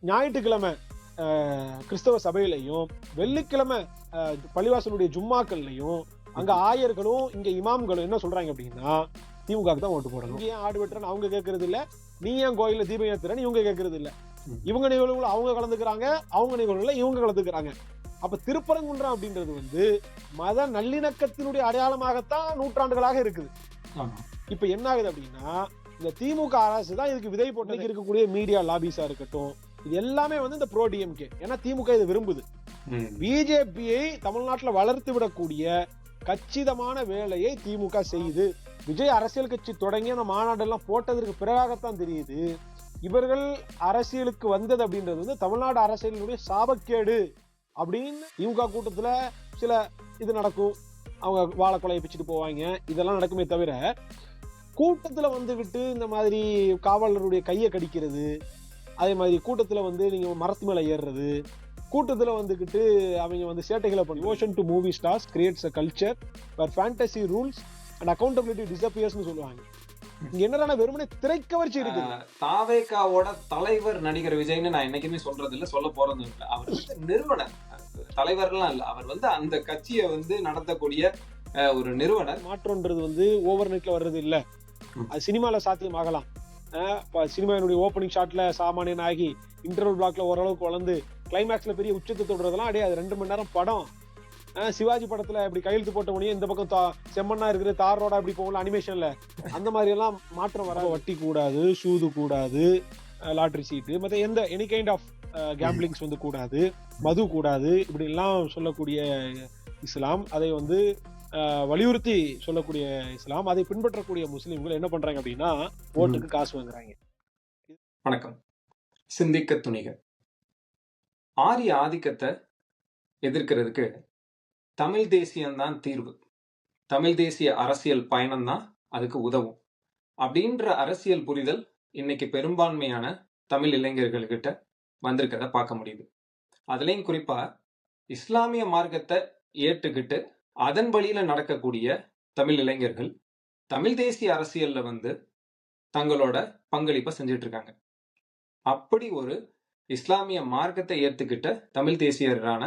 ஞாயிற்றுக்கிழமை கிறிஸ்தவ சபையிலையும், வெள்ளிக்கிழமை பள்ளிவாசலுடைய ஜும்மாக்கள்லையும் அங்க ஆயர்களும் இங்க இமாம்களும் என்ன சொல்றாங்க அப்படின்னா, திமுக தான் ஓட்டு போடணும். இங்க ஏன் ஆடு வெட்டுறன்னு அவங்க கேட்கறது இல்ல, நீ ஏன் கோயில்ல தீபம் ஏத்துறன்னு இவங்க கேட்கறது இல்ல. இவங்க நிகழ்வுகள் அவங்க கலந்துக்கிறாங்க, அவங்க நிகழ்வுல இவங்க கலந்துக்கிறாங்க. அப்ப திருப்பரங்குன்றம் அப்படின்றது மத நல்லிணக்கத்தினுடைய அடையாளமாகத்தான் நூற்றாண்டுகளாக இருக்குது. இப்ப என்ன ஆகுது அப்படின்னா, இந்த திமுக அரசு தான் இதுக்கு விதை போட்டு இருக்கக்கூடிய மீடியா லாபிஸா இருக்கட்டும், இது எல்லாமே இந்த ப்ரோ டிஎம்கே. ஏன்னா திமுக இதை விரும்புது. பிஜேபியை தமிழ்நாட்டில் வளர்த்து விடக்கூடிய கச்சிதமான வேலையை திமுக செய்யுது. விஜய் அரசியல் கட்சி தொடங்கி அந்த மாநாடெல்லாம் போட்டதற்கு பிறகாகத்தான் தெரியுது இவர்கள் அரசியலுக்கு வந்தது அப்படின்றது தமிழ்நாடு அரசியலினுடைய சாபக்கேடு அப்படின்னு. திமுக கூட்டத்துல சில இது நடக்கும், அவங்க வாழைக்கொலையை பிச்சுட்டு போவாங்க, இதெல்லாம் நடக்குமே தவிர கூட்டத்துல வந்துகிட்டு இந்த மாதிரி காவலருடைய கையை கடிக்கிறது, அதே மாதிரி கூட்டத்துல நீங்க மரத்து மேல ஏறுறது, கூட்டத்துல வந்துகிட்டு அவங்க சேட்டைகளை பண்ணி ocean to movie stars creates a culture where fantasy rules and accountability disappears னு சொல்லுவாங்க. இங்க என்னன்னா வெறுமனே திரைக்கவர்ச்சி இருக்கு. தாவேகாவோட தலைவர் நடிகர் விஜய்னு நான் என்னைக்குமே சொல்றது இல்ல, சொல்ல போறது இல்ல. அவர் நிறுவனர், தலைவர்லாம் இல்ல. அவர் அந்த கட்சியை நடத்தக்கூடிய ஒரு நிறுவனர். மாற்றம்ன்றது ஓவர் நைட்ல வர்றது இல்ல, அது சினிமால சாத்தியமாகலாம். சினிமாவினுடைய ஓப்பனிங் ஷாட்ல சாமானியன் ஆகி இன்டர்வல் பிளாக்ல ஓரளவுக்கு வளர்ந்து கிளைமேக்ஸ்ல பெரிய உச்சத்தை தொடுறதெல்லாம் அடையே அது 2 மணி நேரம் படம். சிவாஜி படத்துல இப்படி கையெழுத்து போட்ட முடியும், இந்த பக்கம் செம்மண்ணா இருக்குது, தார் ரோடா இப்படி போகல அனிமேஷன்ல, அந்த மாதிரி எல்லாம் மாற்றம் வர. வட்டி கூடாது, சூது கூடாது, லாட்டரி சீட்டு, மற்ற எந்த எனி கைண்ட் ஆஃப் கேம்பிளிங்ஸ் கூடாது, மது கூடாது, இப்படி எல்லாம் சொல்லக்கூடிய இஸ்லாம், அதை வலியுறுத்தி சொல்லக்கூடிய இஸ்லாம், அதை பின்பற்றக்கூடிய முஸ்லிம்கள் என்ன பண்றாங்க அப்படின்னா ஓட்டுக்கு காசு வாங்குறாங்க. வணக்கம். சிந்திக்க துணிக. ஆரிய ஆதிக்கத்தை எதிர்க்கிறதுக்கு தமிழ் தேசியம்தான் தீர்வு, தமிழ் தேசிய அரசியல் பயணம்தான் அதுக்கு உதவும் அப்படின்ற அரசியல் புரிதல் இன்னைக்கு பெரும்பான்மையான தமிழ் இளைஞர்கள்கிட்ட வந்திருக்கிறத பார்க்க முடியுது. அதுலயும் குறிப்பா இஸ்லாமிய மார்க்கத்தை ஏற்றுக்கிட்டு அதன் வழியில நடக்கக்கூடிய தமிழ் இளைஞர்கள் தமிழ் தேசிய அரசியல்ல தங்களோட பங்களிப்பை செஞ்சுட்டு இருக்காங்க. அப்படி ஒரு இஸ்லாமிய மார்க்கத்தை ஏத்துக்கிட்ட தமிழ் தேசியரான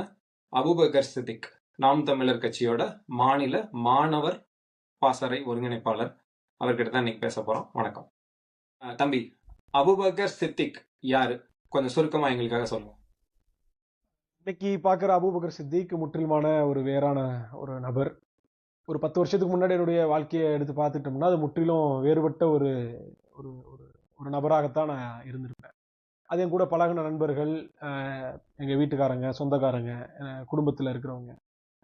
அபூபக்கர் சித்திக், நாம் தமிழர் கட்சியோட மாநில மாணவர் பாசறை ஒருங்கிணைப்பாளர், அவர்கிட்ட தான் இன்னைக்கு பேச போறோம். வணக்கம் தம்பி. அபூபக்கர் சித்திக் யாரு, கொஞ்சம் சுருக்கமா எங்களுக்காக சொல்லுங்க. இன்னைக்கு பாக்குற அபூபக்கர் சித்திக் முற்றிலுமான ஒரு வேறான ஒரு நபர். ஒரு 10 வருஷத்துக்கு முன்னாடி என்னுடைய வாழ்க்கையை எடுத்து பார்த்துட்டோம்னா அது முற்றிலும் வேறுபட்ட ஒரு ஒரு நபராகத்தான் நான் இருந்திருப்பேன். அது என் கூட பழகின நண்பர்கள், எங்க வீட்டுக்காரங்க, சொந்தக்காரங்க, குடும்பத்துல இருக்கிறவங்க,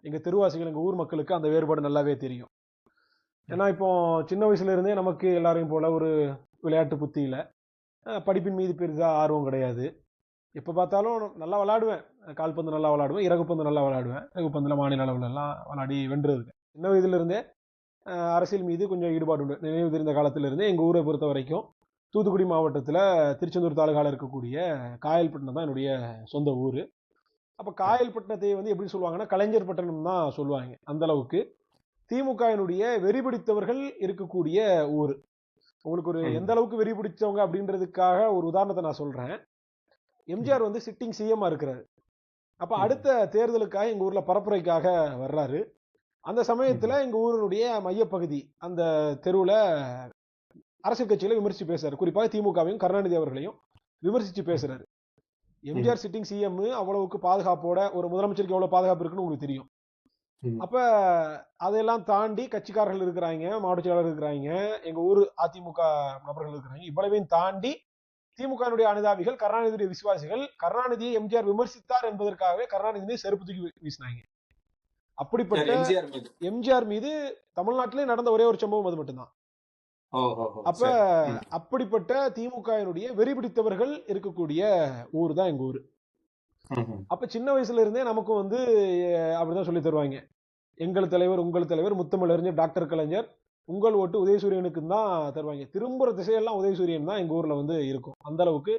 எங்க தெருவாசிகள், எங்க ஊர் மக்களுக்கு அந்த வேறுபாடு நல்லாவே தெரியும். ஏன்னா இப்போ சின்ன வயசுல இருந்தே நமக்கு எல்லாரையும் போல ஒரு விளையாட்டு புத்தியில படிப்பின் மீது பெரிதா ஆர்வம் கிடையாது. எப்ப பார்த்தாலும் நல்லா விளையாடுவேன், கால்பந்து நல்லா விளையாடுவேன், இறகுப்பந்து நல்லா விளையாடுவேன், இறகுப்பந்துல மாநில அளவுல எல்லாம் விளையாடி வென்றது. சின்ன வயதுல இருந்தே அரசியல் மீது கொஞ்சம் ஈடுபாடு உண்டு. நினைவு தெரிந்த காலத்துல இருந்தே எங்க ஊரை பொறுத்த வரைக்கும் தூத்துக்குடி மாவட்டத்துல திருச்செந்தூர் தாலுகால இருக்கக்கூடிய காயல்பட்டினம் தான் என்னுடைய சொந்த ஊரு. அப்ப காயல்பட்டினத்தை எப்படி சொல்லுவாங்கன்னா கலைஞர் பட்டணம் தான் சொல்லுவாங்க. அந்த அளவுக்கு திமுகவினுடைய வெறி பிடித்தவர்கள் இருக்கக்கூடிய ஊர். உங்களுக்கு ஒரு எந்த அளவுக்கு வெறி பிடிச்சவங்க அப்படின்றதுக்காக ஒரு உதாரணத்தை நான் சொல்றேன். எம்ஜிஆர் சிட்டிங் சிஎம் இருக்கிறாரு. அப்ப அடுத்த தேர்தலுக்காக எங்க ஊர்ல பரப்புரைக்காக வர்றாரு. அந்த சமயத்துல எங்க ஊருடைய மையப்பகுதி அந்த தெருவுல அரசியல் கட்சியில விமர்சிச்சு பேசுறாரு. குறிப்பாக திமுகவையும் கருணாநிதி அவர்களையும் விமர்சிச்சு பேசுறாரு. எம்ஜிஆர் சிட்டிங் சிஎம், அவ்வளவுக்கு பாதுகாப்போட ஒரு முதலமைச்சருக்கு எவ்வளவு பாதுகாப்பு இருக்குன்னு உங்களுக்கு தெரியும். அப்ப அதெல்லாம் தாண்டி கட்சிக்காரர்கள் இருக்கிறாங்க, மாவட்ட செயலாளர் இருக்கிறாங்க, எங்க ஊர் அதிமுக நபர்கள் இருக்கிறாங்க. இவ்வளவையும் தாண்டி திமுக அனுதாபிகள், கருணாநிதியுடைய விசுவாசிகள் கருணாநிதியை எம்ஜிஆர் விமர்சித்தார் என்பதற்காகவே கருணாநிதியை செருப்பு தூக்கி வீசினாங்க. அப்படிப்பட்ட எம்ஜிஆர் மீது தமிழ்நாட்டிலே நடந்த ஒரே ஒரு சம்பவம் அது மட்டும்தான். அப்ப அப்படிப்பட்ட திமுகவினுடைய வெறி பிடித்தவர்கள் இருக்கக்கூடிய ஊர் தான் எங்க ஊரு. அப்ப சின்ன வயசுல இருந்தே நமக்கும் அப்படிதான் சொல்லி தருவாங்க. எங்கள் தலைவர், உங்கள் தலைவர், முத்தமிழறிஞர் டாக்டர் கலைஞர், உங்கள் ஓட்டு உதயசூரியனுக்கு தான் தருவாங்க. திரும்புற திசையெல்லாம் உதயசூரியன் தான் எங்க ஊர்ல இருக்கும். அந்த அளவுக்கு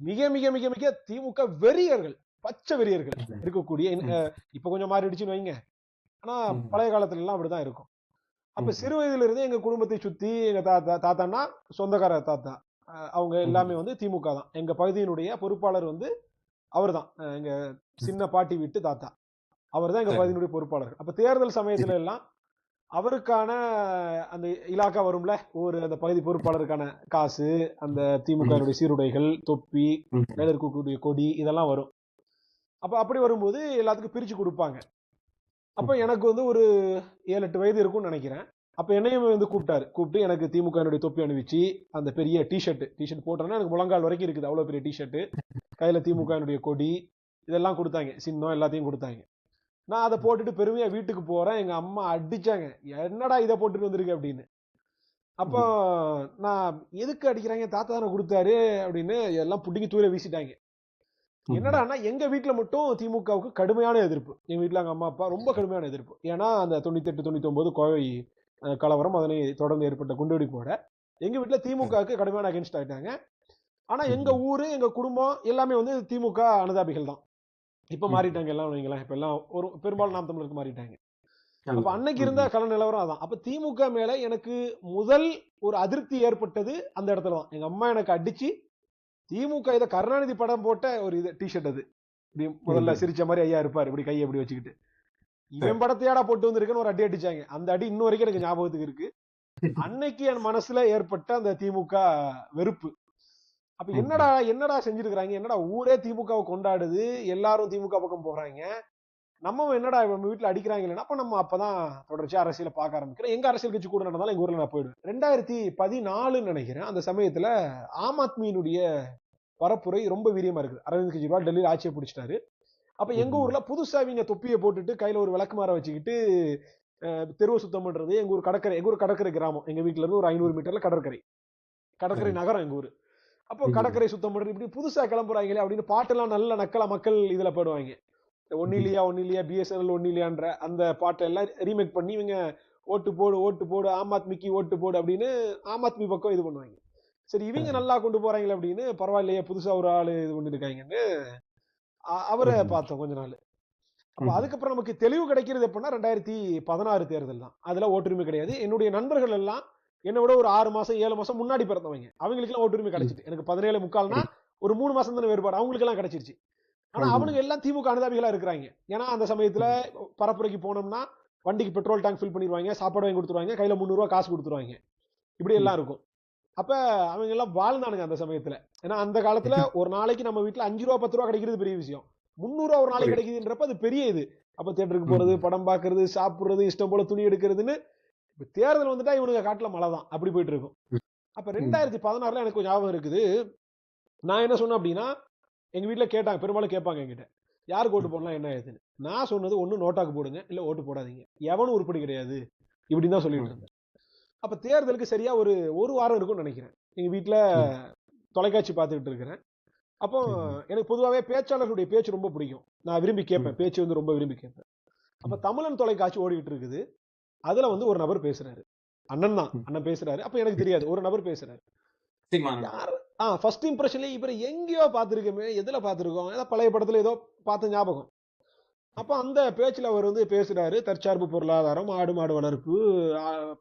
மிக மிக மிக மிக திமுக வெறியர்கள், பச்சை வெறியர்கள் இருக்கக்கூடிய. இப்ப கொஞ்சம் மாறிடுச்சுன்னு வைங்க, ஆனா பழைய காலத்துல எல்லாம் அப்படிதான் இருக்கும். அப்ப சிறு வயதுல இருந்தே எங்க குடும்பத்தை சுத்தி எங்க தாத்தான்னா சொந்தக்கார தாத்தா, அவங்க எல்லாமே வந்து திமுக தான். எங்க பகுதியினுடைய பொறுப்பாளர் வந்து அவர் தான். எங்க சின்ன பாட்டி வீட்டு தாத்தா அவர் தான் எங்க பகுதியினுடைய பொறுப்பாளர். அப்ப தேர்தல் சமயத்துல எல்லாம் அவருக்கான அந்த இலாக்கா வரும்ல, ஒரு அந்த பகுதி பொறுப்பாளருக்கான காசு, அந்த திமுக சீருடைகள், தொப்பி, மேல இருக்கக்கூடிய கொடி இதெல்லாம் வரும். அப்ப அப்படி வரும்போது எல்லாத்துக்கும் பிரிச்சு கொடுப்பாங்க. அப்ப எனக்கு வந்து ஒரு 7-8 வயது இருக்கும்னு நினைக்கிறேன். அப்ப என்னையும் வந்து கூப்பிட்டு எனக்கு திமுக தொப்பி அணிவிச்சு அந்த பெரிய டிஷர்ட் போட்டோன்னா எனக்கு முழங்கால் வரைக்கும் இருக்குது, அவ்வளவு பெரிய டிஷர்ட், கையில திமுக கொடி இதெல்லாம் கொடுத்தாங்க, சின்னம் எல்லாத்தையும் கொடுத்தாங்க. நான் அதை போட்டுட்டு பெருமையா வீட்டுக்கு போறேன். எங்க அம்மா அடிச்சாங்க, என்னடா இதை போட்டுட்டு வந்திருக்கு அப்படின்னு. அப்போ நான் எதுக்கு அடிக்கிறாங்க, தாத்தா தானே கொடுத்தாரு அப்படின்னு எல்லாம் புடிங்கி தூர வீசிட்டாங்க. என்னடான்னா எங்க வீட்டுல மட்டும் திமுகவுக்கு கடுமையான எதிர்ப்பு. எங்க வீட்டுல எங்க அம்மா அப்பா ரொம்ப கடுமையான எதிர்ப்பு. ஏன்னா அந்த 98-99 கோவை கலவரம், அதனை தொடர்ந்து ஏற்பட்ட குண்டுவெடிப்போட எங்க வீட்டுல திமுகவுக்கு கடுமையான அகென்ஸ்ட் ஆயிட்டாங்க. ஆனா எங்க ஊரு, எங்க குடும்பம் எல்லாமே வந்து திமுக அனுதாபிகள் தான். இப்ப மாறிட்டாங்க எல்லாம் வைங்களேன். இப்ப எல்லாம் ஒரு பெரும்பாலும் நாம் தமிழருக்கு மாறிட்டாங்க. அப்ப அன்னைக்கு இருந்த கள நிலவரம் அதான். அப்ப திமுக மேல எனக்கு முதல் ஒரு அதிருப்தி ஏற்பட்டது அந்த இடத்துல தான். எங்க அம்மா எனக்கு அடிச்சு திமுக இதை கருணாநிதி படம் போட்ட ஒரு இது டிஷர்ட், அது இப்படி முதல்ல சிரிச்ச மாதிரி ஐயா இருப்பாரு, இப்படி கையை எப்படி வச்சுக்கிட்டு, இவன் படத்தையாடா போட்டு வந்திருக்குன்னு ஒரு அடி அடிச்சாங்க. அந்த அடி இன்னும் வரைக்கும் எனக்கு ஞாபகத்துக்கு இருக்கு. அன்னைக்கு என் மனசுல ஏற்பட்ட அந்த திமுக வெறுப்பு. அப்ப என்னடா செஞ்சிருக்கிறாங்க, என்னடா ஊரே திமுகவை கொண்டாடுது, எல்லாரும் திமுக பக்கம் போறாங்க, நம்ம என்னடா நம்ம வீட்டுல அடிக்கிறாங்க இல்லைன்னா. அப்ப நம்ம அப்பதான் தொடர்ச்சியா அரசியல பார்க்க ஆரம்பிக்கிறேன். எங்க அரசியல் கட்சி கூட நடந்தாலும் எங்க ஊர்ல நான் போயிடுவேன். 2014 நினைக்கிறேன். அந்த சமயத்துல ஆம் ஆத்மியினுடைய பரப்புரை ரொம்ப வீரியமா இருக்கு. அரவிந்த் கெஜ்ரிவால் டெல்லியில ஆட்சியை பிடிச்சிட்டாரு. அப்ப எங்க ஊர்ல புதுசா இவங்க தொப்பியை போட்டுட்டு கையில ஒரு விளக்குமாற வச்சுக்கிட்டு தெருவு சுத்தம் பண்றது. எங்க ஊர் கடற்கரை கிராமம். எங்க வீட்டுல இருந்து ஒரு 500 மீட்டர்ல கடற்கரை நகரம் எங்க ஊரு. அப்போ கடற்கரை சுத்தம் பண்றது, இப்படி புதுசா கிளம்புறாங்களே அப்படின்னு பாட்டெல்லாம் நல்ல நக்கலா மக்கள் இதுல போடுவாங்க. ஒன்னு இல்லையா பிஎஸ்என்எல் ஒன்னு இல்லையான்ற அந்த பாட்டை எல்லாம் ரீமேக் பண்ணி இவங்க ஓட்டு போடு ஆம் ஆத்மிக்கு ஓட்டு போடு அப்படின்னு ஆம் ஆத்மி பக்கம் இது பண்ணுவாங்க. சரி இவங்க நல்லா கொண்டு போறாங்களே அப்படின்னு, பரவாயில்லையே புதுசா ஒரு ஆளு இது கொண்டு இருக்காங்கன்னு அவரை பார்த்தோம் கொஞ்ச நாள். அப்ப அதுக்கப்புறம் நமக்கு தெளிவு கிடைக்கிறது எப்படின்னா 2016 தேர்தல் தான். அதுல ஓட்டுரிமை கிடையாது. என்னுடைய நண்பர்கள் எல்லாம் என்னை விட ஒரு 6 மாசம் 7 மாசம் முன்னாடி பிறந்தவங்க. அவங்களுக்கு எல்லாம் ஓட்டுரிமை கிடைச்சிட்டு, எனக்கு 17.25னா ஒரு 3 மாசம் தானே வேறுபாடு, அவங்களுக்கு எல்லாம் கிடைச்சிருச்சு. ஆனா அவனுக்கு எல்லாம் திமுக அனுதாபிகளா இருக்கிறாங்க. ஏன்னா அந்த சமயத்துல பரப்புரைக்கு போனோம்னா வண்டிக்கு பெட்ரோல் டேங்க் ஃபில் பண்ணிடுவாங்க, சாப்பாடு வாங்கி கொடுத்துருவாங்க, கையில 300 ரூபாய் காசு கொடுத்துருவாங்க, இப்படி எல்லாம் இருக்கும். அப்ப அவங்க எல்லாம் வாழ்ந்தானுங்க அந்த சமயத்துல. ஏன்னா அந்த காலத்துல ஒரு நாளைக்கு நம்ம வீட்டுல 5 ரூபா 10 ரூபா கிடைக்கிறது பெரிய விஷயம். 300 ரூபா ஒரு நாளைக்கு கிடைக்குதுன்றப்ப அது பெரிய இது. அப்ப தியேட்டருக்கு போறது, படம் பாக்குறது, சாப்பிடுறது, இஷ்டம் போல துணி எடுக்கிறதுன்னு. இப்ப தேர்தல் வந்துட்டா இவனுக்கு காட்டுல மழை தான், அப்படி போயிட்டு இருக்கும். அப்ப 2016 எனக்கு ஞாபகம் இருக்குது. நான் என்ன சொன்னேன் அப்படின்னா, எங்க வீட்டுல கேட்டாங்க, பெரும்பாலும் கேட்பாங்க என்கிட்ட, யாருக்கு ஓட்டு போடலாம் என்ன ஏதுன்னு. நான் சொன்னது, ஒண்ணு நோட்டாக்கு போடுங்க, இல்ல ஓட்டு போடாதீங்க, எவனும் உருப்படி கிடையாது, இப்படின்னு தான் சொல்லிட்டு இருந்தேன். அப்ப தேர்தலுக்கு சரியா ஒரு வாரம் இருக்கும்னு நினைக்கிறேன். எங்க வீட்டுல தொலைக்காட்சி பார்த்துக்கிட்டு இருக்கிறேன். அப்போ எனக்கு பொதுவாகவே பேச்சாளர்களுடைய பேச்சு ரொம்ப பிடிக்கும், நான் விரும்பி கேட்பேன், பேச்சு வந்து ரொம்ப விரும்பி கேட்பேன். அப்ப தமிழன் தொலைக்காட்சி ஓடிக்கிட்டு இருக்குது. அதுல வந்து ஒரு நபர் பேசுறாரு, அண்ணன் பேசுறாரு. அப்ப எனக்கு தெரியாது, ஒரு நபர் பேசுறாரு. ஃபர்ஸ்ட் இம்ப்ரெஷன்ல இவரை எங்கேயோ பார்த்திருக்கோமே, எதுல பார்த்திருக்கோம், ஏதோ பழைய படத்துல ஏதோ பார்த்த ஞாபகம். அப்ப அந்த பேச்சுல அவர் வந்து பேசுறாரு, தற்சார்பு பொருளாதாரம், ஆடு மாடு வளர்ப்பு,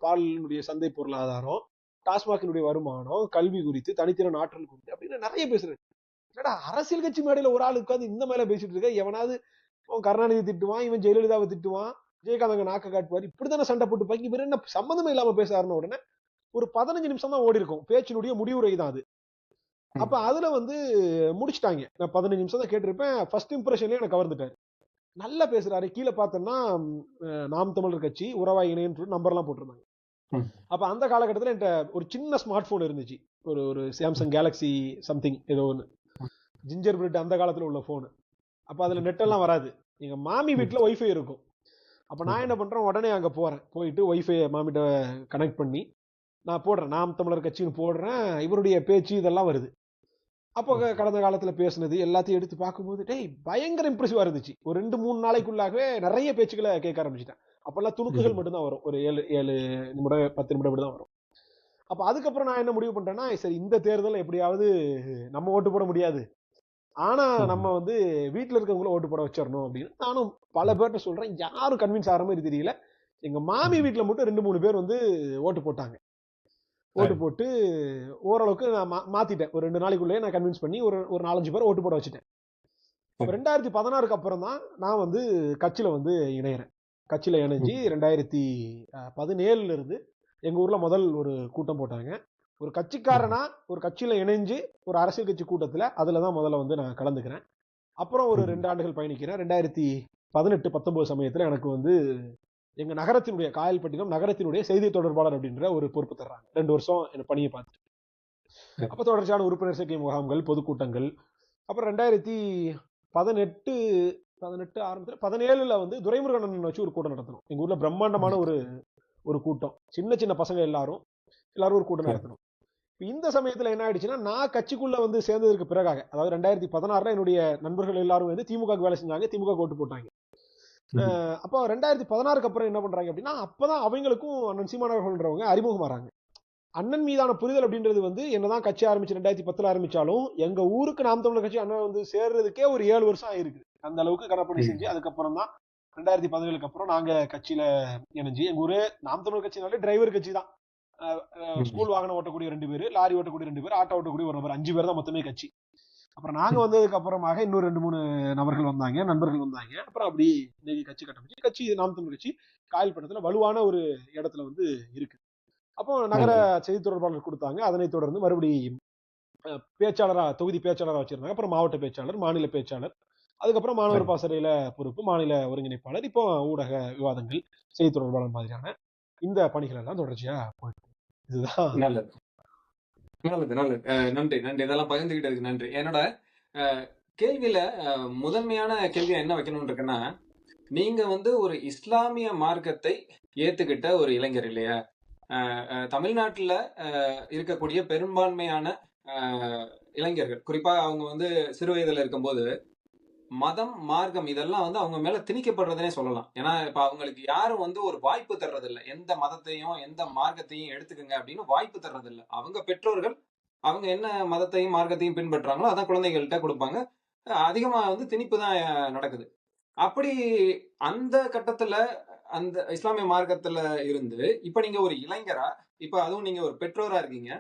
பாலினுடைய சந்தை பொருளாதாரம், டாஸ்மாகினுடைய வருமானம், கல்வி குறித்து, தனித்திறன் ஆற்றல் குறித்து அப்படின்னு நிறைய பேசுறாரு. என்னடா அரசியல் கட்சி மேடையில ஒரு ஆள் உட்காந்து இந்த மேல பேசிட்டு இருக்க, எவனாவது கருணாநிதி திட்டுவான், இவன் ஜெயலலிதாவை திட்டுவான், விஜயகாந்த் நாக்க காட்டுவார், இப்படித்தானே சண்டை போட்டு பாக்கி இவர் என்ன சம்பந்தமே இல்லாம பேசாருன்னு உடனே ஒரு 15 நிமிஷம் தான் ஓடி இருக்கும். பேச்சினுடைய முடிவுரை தான் அது. அப்ப அதுல வந்து முடிச்சுட்டாங்க. நான் 15 நிமிஷம் தான் கேட்டிருப்பேன். ஃபர்ஸ்ட் இம்ப்ரெஷன்லயே எனக்கு கவர்ந்துட்டாரு. நல்லா பேசுறாரு. கீழே பார்த்தோம்னா நாம் தமிழர் கட்சி உறவாய் இணையன்னு சொல்லி நம்பர் எல்லாம் போட்டிருந்தாங்க. அப்ப அந்த காலகட்டத்தில் என்கிட்ட ஒரு சின்ன ஸ்மார்ட் போன் இருந்துச்சு, ஒரு சாம்சங் கேலக்சி சம்திங் ஏதோ ஒன்று, ஜிஞ்சர் பிரெட் அந்த காலத்துல உள்ள போனு. அப்ப அதுல நெட் எல்லாம் வராது. எங்க மாமி வீட்டுல ஒய்ஃபை இருக்கும். அப்ப நான் என்ன பண்றேன், உடனே அங்க போறேன், போயிட்டு ஒய்ஃபை மாமிட்ட கனெக்ட் பண்ணி நான் போடுறேன், நாம் தமிழர் கட்சின்னு போடுறேன். இவருடைய பேச்சு இதெல்லாம் வருது. அப்போ கடந்த காலத்துல பேசுனது எல்லாத்தையும் எடுத்து பார்க்கும்போது டேய் பயங்கர இம்ப்ரெசிவா இருந்துச்சு. ஒரு 2-3 நாளைக்குள்ளாகவே நிறைய பேச்சுக்களை கேட்க ஆரம்பிச்சிட்டேன். அப்பெல்லாம் துணுக்குகள் மட்டும்தான் வரும், ஒரு 7 நிமிடம் 10 நிமிடம் தான் வரும். அப்ப அதுக்கப்புறம் நான் என்ன முடிவு பண்றேன்னா, சரி இந்த தேர்தல் எப்படியாவது நம்ம ஓட்டு போட முடியாது, ஆனா நம்ம வந்து வீட்டுல இருக்கவங்கள ஓட்டு போட வச்சிடணும் அப்படின்னு நானும் பல பேர்கிட்ட சொல்றேன். யாரும் கன்வின்ஸ் ஆகிற மாதிரி தெரியல. எங்க மாமி வீட்டுல மட்டும் 2-3 பேர் வந்து ஓட்டு போட்டாங்க. ஓட்டு போட்டு ஓரளவுக்கு நான் மாத்திட்டேன். ஒரு 2 நாளைக்குள்ளேயே நான் கன்வின்ஸ் பண்ணி ஒரு 4-5 பேர் ஓட்டு போட வச்சுட்டேன். 2016க்கு அப்புறம் தான் நான் வந்து கட்சியில வந்து இணையறேன். கட்சியில இணைஞ்சு 2017ல இருந்து எங்க ஊர்ல முதல் ஒரு கூட்டம் போட்டாங்க. ஒரு கட்சிக்காரனா ஒரு கட்சியில இணைஞ்சு ஒரு அரசியல் கட்சி கூட்டத்துல அதுலதான் முதல்ல வந்து நான் கலந்துக்கிறேன். அப்புறம் ஒரு 2 ஆண்டுகள் பயணிக்கிறேன். 2018-19 சமயத்துல எனக்கு வந்து எங்க நகரத்தினுடைய காயல்பட்டினம் நகரத்தினுடைய செய்தி தொடர்பாளர் அப்படின்ற ஒரு பொறுப்பு தர்றாங்க. 2 வருஷம் என்ன பணியை பார்த்துட்டு அப்ப தொடர்ச்சியான உறுப்பினர் சேர்க்கை முகாம்கள், பொதுக்கூட்டங்கள். அப்புறம் 2018 ஆரம்பத்துல 17ல வந்து துரைமுருகன் வச்சு ஒரு கூட்டம் நடத்தணும். எங்க ஊர்ல பிரம்மாண்டமான ஒரு கூட்டம். சின்ன சின்ன பசங்க எல்லாரும் ஒரு கூட்டம் நடத்தணும். இந்த சமயத்துல என்ன ஆயிடுச்சுன்னா, நான் கட்சிக்குள்ள வந்து சேர்ந்ததுக்கு பிறகாக, அதாவது 2016ல என்னுடைய நண்பர்கள் எல்லாரும் வந்து திமுக வேலை செஞ்சாங்க, திமுக ஓட்டு போட்டாங்க. அப்போ 2016க்கு அப்புறம் என்ன பண்றாங்க அப்படின்னா, அப்பதான் அவங்களுக்கும் அண்ணன் சீமானவர்கள்ன்றவங்க அறிமுகமாறாங்க. அண்ணன் மீதான புரிதல் அப்படின்றது வந்து என்னதான் கட்சி ஆரம்பிச்சு 2010ல ஆரம்பிச்சாலும் எங்க ஊருக்கு நாம் தமிழர் கட்சி அண்ணன் வந்து சேர்றதுக்கே ஒரு 7 வருஷம் ஆயிருக்கு. அந்த அளவுக்கு கணப்பணி செஞ்சு அதுக்கப்புறம் தான் 2017க்கு அப்புறம் நாங்க கட்சியில இணைஞ்சு, எங்க ஊரு நாம் தமிழர் கட்சினாலே டிரைவர் கட்சி தான். ஸ்கூல் வாகனம் ஓட்டக்கூடிய 2 பேர், லாரி ஓட்டக்கூடிய 2 பேர், ஆட்டோ ஓட்டக்கூடிய ஒரு நபர், 5 பேர் தான் மொத்தமே கட்சி. அப்புறம் நாங்க வந்ததுக்கு அப்புறமாக இன்னொரு 2-3 நபர்கள் வந்தாங்க, நண்பர்கள் வந்தாங்க. அப்புறம் அப்படி இன்னைக்கு கட்சி கட்டமைச்சு கட்சி நாம் தமிழர் கட்சி காயல்பட்டத்துல வலுவான ஒரு இடத்துல வந்து இருக்கு. அப்போ நகர செய்தி தொடர்பாளர் கொடுத்தாங்க. அதனைத் தொடர்ந்து மறுபடியும் பேச்சாளரா தொகுதி பேச்சாளரா வச்சிருந்தாங்க. அப்புறம் மாவட்ட பேச்சாளர், மாநில பேச்சாளர், அதுக்கப்புறம் மாணவர் பாசறையில பொறுப்பு, மாநில ஒருங்கிணைப்பாளர், இப்போ ஊடக விவாதங்கள், செய்தி தொடர்பாளர் மாதிரியான இந்த பணிகள் எல்லாம் தொடர்ச்சியா போயிட்டு இதுதான். நல்லது நல்லது நல்லது. நன்றி நன்றி, இதெல்லாம் பகிர்ந்துகிட்டதுக்கு நன்றி. என்னோட கேள்வியில முதன்மையான கேள்வியா என்ன வைக்கணும்னு இருக்குன்னா, நீங்க வந்து ஒரு இஸ்லாமிய மார்க்கத்தை ஏத்துக்கிட்ட ஒரு இளைஞர் இல்லையா? தமிழ்நாட்டுல இருக்கக்கூடிய பெரும்பான்மையான இளைஞர்கள், குறிப்பா அவங்க வந்து சிறு வயதுல இருக்கும்போது மதம், மார்க்கம் இதெல்லாம் வந்து அவங்க மேல திணிக்கப்படுறதுனே சொல்லலாம். ஏன்னா இப்ப அவங்களுக்கு யாரும் வந்து ஒரு வாய்ப்பு தர்றது இல்ல. எந்த மதத்தையும் எந்த மார்க்கத்தையும் எடுத்துக்கங்க அப்படின்னு வாய்ப்பு தர்றது இல்ல. அவங்க பெற்றோர்கள் அவங்க என்ன மதத்தையும் மார்க்கத்தையும் பின்பற்றாங்களோ அதான் குழந்தைகள்கிட்ட கொடுப்பாங்க. அதிகமா வந்து திணிப்பு தான் நடக்குது. அப்படி அந்த கட்டத்துல அந்த இஸ்லாமிய மார்க்கத்துல இருந்து இப்ப நீங்க ஒரு இளைஞரா, இப்ப அதுவும் நீங்க ஒரு பெற்றோரா இருக்கீங்க.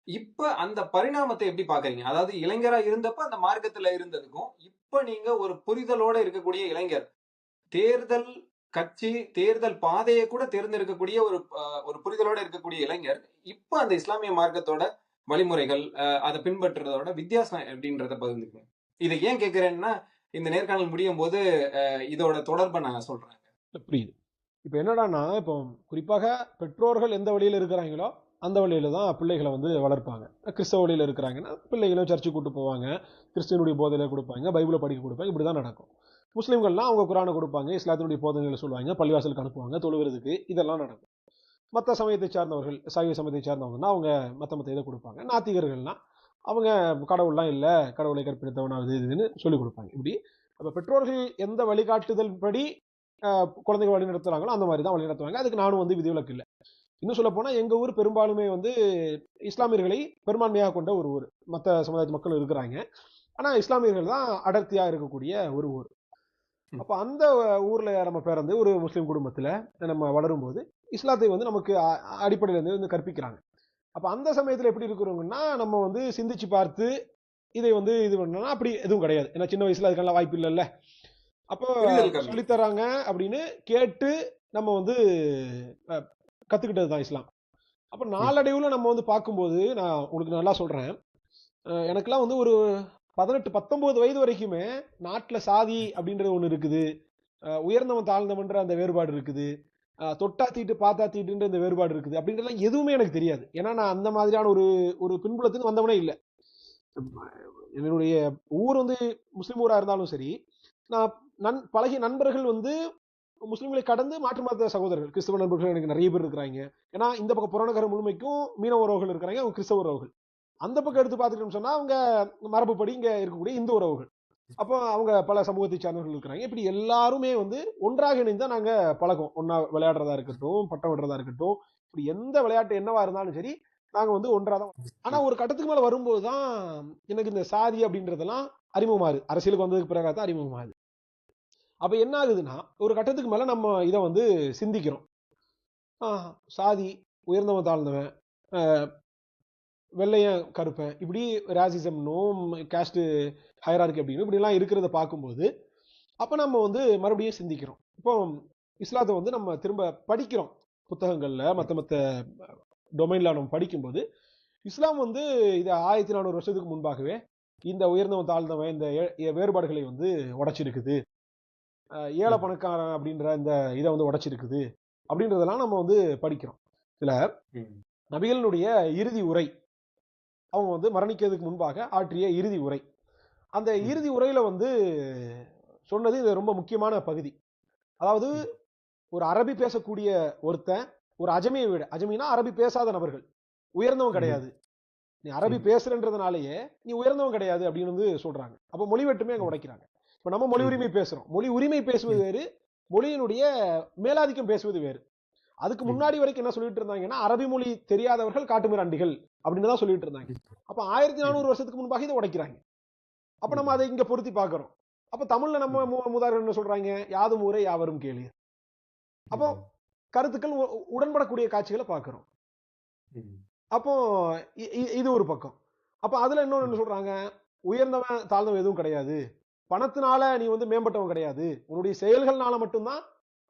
இப்ப அந்த பரிணாமத்தை எப்படி பாக்குறீங்க? அதாவது இளைஞரா இருந்தப்ப அந்த மார்க்கத்துல இருந்ததுக்கும், இப்ப நீங்க ஒரு புரிதலோட இருக்கக்கூடிய இளைஞர், தேர்தல் கட்சி, தேர்தல் பாதையை கூட தேர்ந்தெடுக்கக்கூடிய ஒரு புரிதலோட இருக்கக்கூடிய இளைஞர், இப்ப அந்த இஸ்லாமிய மார்க்கத்தோட வழிமுறைகள் அதை பின்பற்றுறதோட வித்தியாசம் எப்படின்றத பகிர்ந்துக்குங்க. இதை ஏன் கேட்கிறேன்னா, இந்த நேர்காணல் முடியும் போது இதோட தொடர்பை நான் சொல்றேன். புரியுது. இப்ப என்னடான்னா, இப்போ குறிப்பாக பெற்றோர்கள் எந்த வழியில இருக்கிறாங்களோ அந்த வழியில தான் பிள்ளைகளை வந்து வளர்ப்பாங்க. கிறிஸ்தவ வழியில இருக்கிறாங்கன்னா பிள்ளைகளும் சர்ச்சுக்கு கூட்டு போவாங்க, கிறிஸ்டியனுடைய போதையில கொடுப்பாங்க, பைபிளை படிக்க கொடுப்பாங்க, இப்படிதான் நடக்கும். முஸ்லீம்கள்லாம் அவங்க குரானை கொடுப்பாங்க, இஸ்லாத்தினுடைய போதனைகளை சொல்லுவாங்க, பள்ளிவாசலுக்கு அனுப்புவாங்க, தொழுகிறதுக்கு, இதெல்லாம் நடக்கும். மற்ற சமயத்தை சார்ந்தவர்கள், சைவ சமயத்தை சார்ந்தவங்கன்னா அவங்க மற்ற இதை கொடுப்பாங்க. நாத்திகர்கள்னா அவங்க கடவுள்லாம் இல்லை, கடவுளை கற்பித்தவனாவது இதுன்னு சொல்லிக் கொடுப்பாங்க. இப்படி அப்ப பெற்றோர்கள் எந்த வழிகாட்டுதல் படி குழந்தைகள் வழி நடத்துறாங்களோ அந்த மாதிரி தான் வழி நடத்துவாங்க. அதுக்கு நானும் வந்து விதிவிலக்கு இல்லை. இன்னும் சொல்ல போனா எங்க ஊர் பெரும்பாலுமே வந்து இஸ்லாமியர்களை பெரும்பான்மையாக கொண்ட ஒரு ஊர். மற்ற சமுதாயத்து மக்கள் இருக்கிறாங்க, ஆனா இஸ்லாமியர்கள் தான் அடர்த்தியா இருக்கக்கூடிய ஒரு ஊர். அப்ப அந்த ஊர்ல நம்ம பிறந்து ஒரு முஸ்லீம் குடும்பத்துல நம்ம வளரும் போது இஸ்லாத்தை வந்து நமக்கு அடிப்படையில இருந்து வந்து கற்பிக்கிறாங்க. அப்ப அந்த சமயத்துல எப்படி இருக்கிறோங்கன்னா, நம்ம வந்து சிந்திச்சு பார்த்து இதை வந்து இது பண்ணா அப்படி எதுவும் கிடையாது. ஏன்னா சின்ன வயசுல அதுக்கெல்லாம் வாய்ப்பு இல்லைல்ல. அப்போ சொல்லித்தராங்க அப்படின்னு கேட்டு நம்ம வந்து கத்துக்கிட்டது தான் இஸ்லாம். அப்ப நாளடைவுல நம்ம வந்து பார்க்கும்போது, நான் உங்களுக்கு நல்லா சொல்றேன், எனக்கெல்லாம் வந்து ஒரு 18-19 வயது வரைக்குமே நாட்டுல சாதி அப்படின்றது ஒண்ணு இருக்குது, உயர்ந்தவன் தாழ்ந்தவன்ற அந்த வேறுபாடு இருக்குது, தொட்டா தீட்டு பார்த்தா தீட்டுன்ற இந்த வேறுபாடு இருக்குது அப்படின்றதெல்லாம் எதுவுமே எனக்கு தெரியாது. ஏன்னா நான் அந்த மாதிரியான ஒரு பின்புலத்துக்கு வந்தவனே இல்லை. என்னுடைய ஊர் வந்து முஸ்லிம் ஊரா இருந்தாலும் சரி, நான் பழகிய நண்பர்கள் வந்து முஸ்லிம்களை கடந்து மாற்று மத சகோதரர்கள், கிறிஸ்தவ நண்பர்கள் எனக்கு நிறைய பேர் இருக்கிறாங்க. ஏன்னா இந்த பக்கம் புறநகர் முழுமைக்கும் மீனவ உறவுகள் இருக்கிறாங்க, அவங்க கிறிஸ்தவ உறவுகள். அந்த பக்கம் எடுத்து பார்த்துட்டோம்னு சொன்னா அவங்க மரபுப்படி இங்க இருக்கக்கூடிய இந்து உறவுகள். அப்போ அவங்க பல சமூகத்தை சார்ந்தவர்கள் இருக்கிறாங்க. இப்படி எல்லாருமே வந்து ஒன்றாக இணைந்தா நாங்க பழகம். ஒன்னா விளையாடுறதா இருக்கட்டும், பட்டம் விடுறதா இருக்கட்டும், இப்படி எந்த விளையாட்டு என்னவா இருந்தாலும் சரி நாங்க வந்து ஒன்றாதான். ஆனா ஒரு கட்டத்துக்கு மேல வரும்போதுதான் எனக்கு இந்த சாதி அப்படின்றதெல்லாம் அறிமுகமாகுது. அரசியலுக்கு வந்ததுக்கு பிறகு தான் அறிமுகமாகுது. அப்ப என்ன ஆகுதுன்னா, ஒரு கட்டத்துக்கு மேல நம்ம இதை வந்து சிந்திக்கிறோம். சாதி, உயர்ந்தவன் தாழ்ந்தவன், வெள்ளையன் கருப்பன் இப்படி ராசிசம் நோ காஸ்ட் ஹைரார்கி அப்படின்னு இப்படிலாம் இருக்கிறத பார்க்கும்போது அப்போ நம்ம வந்து மறுபடியும் சிந்திக்கிறோம். இப்போ இஸ்லாத்தை வந்து நம்ம திரும்ப படிக்கிறோம் புத்தகங்கள்ல, மற்ற டொமைன்ல நம்ம படிக்கும்போது இஸ்லாம் வந்து இது 1400 வருஷத்துக்கு முன்பாகவே இந்த உயர்ந்தவன் தாழ்ந்தவன் இந்த வேறுபாடுகளை வந்து உடைச்சிருக்குது, ஏழை பணக்காரன் அப்படின்ற இந்த இதை வந்து உடைச்சிருக்குது அப்படின்றதெல்லாம் நம்ம வந்து படிக்கிறோம். இதுல நபிகளுடைய இறுதி உரை, அவங்க வந்து மரணிக்கிறதுக்கு முன்பாக ஆற்றிய இறுதி உரை, அந்த இறுதி உரையில வந்து சொன்னது இது ரொம்ப முக்கியமான பகுதி. அதாவது ஒரு அரபி பேசக்கூடிய ஒருத்தன் ஒரு அஜமியை விட, அஜமினா அரபி பேசாத நபர்கள், உயர்ந்தவன் கிடையாது. நீ அரபி பேசுறன்றதுனாலயே நீ உயர்ந்தவன் கிடையாது அப்படின்னு வந்து சொல்றாங்க. அப்ப மொழி வெட்டுமே அங்க உடைக்கிறாங்க. இப்ப நம்ம மொழி உரிமை பேசுறோம். மொழி உரிமை பேசுவது வேறு, மொழியினுடைய மேலாதிக்கம் பேசுவது வேறு. அதுக்கு முன்னாடி வரைக்கும் என்ன சொல்லிட்டு இருந்தாங்கன்னா, அரபி மொழி தெரியாதவர்கள் காட்டுமிராண்டிகள் அப்படின்னு தான் சொல்லிட்டு இருந்தாங்க. அப்ப 1400 வருஷத்துக்கு முன்பாக இதை உடைக்கிறாங்க. அப்ப நம்ம அதை இங்க பொருத்தி பார்க்கிறோம். அப்ப தமிழ்ல நம்ம மூதார்கள் என்ன சொல்றாங்க, யாதும் ஊரே யாவரும் கேளீர். அப்போ கருத்துக்கள் உடன்படக்கூடிய காட்சிகளை பார்க்கிறோம். அப்போ இது ஒரு பக்கம். அப்ப அதுல இன்னொன்னு சொல்றாங்க, உயர்ந்தவன் தாழ்ந்தவன் எதுவும் கிடையாது, பணத்தினால நீ வந்து மேம்பட்டவன் கிடையாது, உன்னுடைய செயல்கள்னால மட்டும்தான்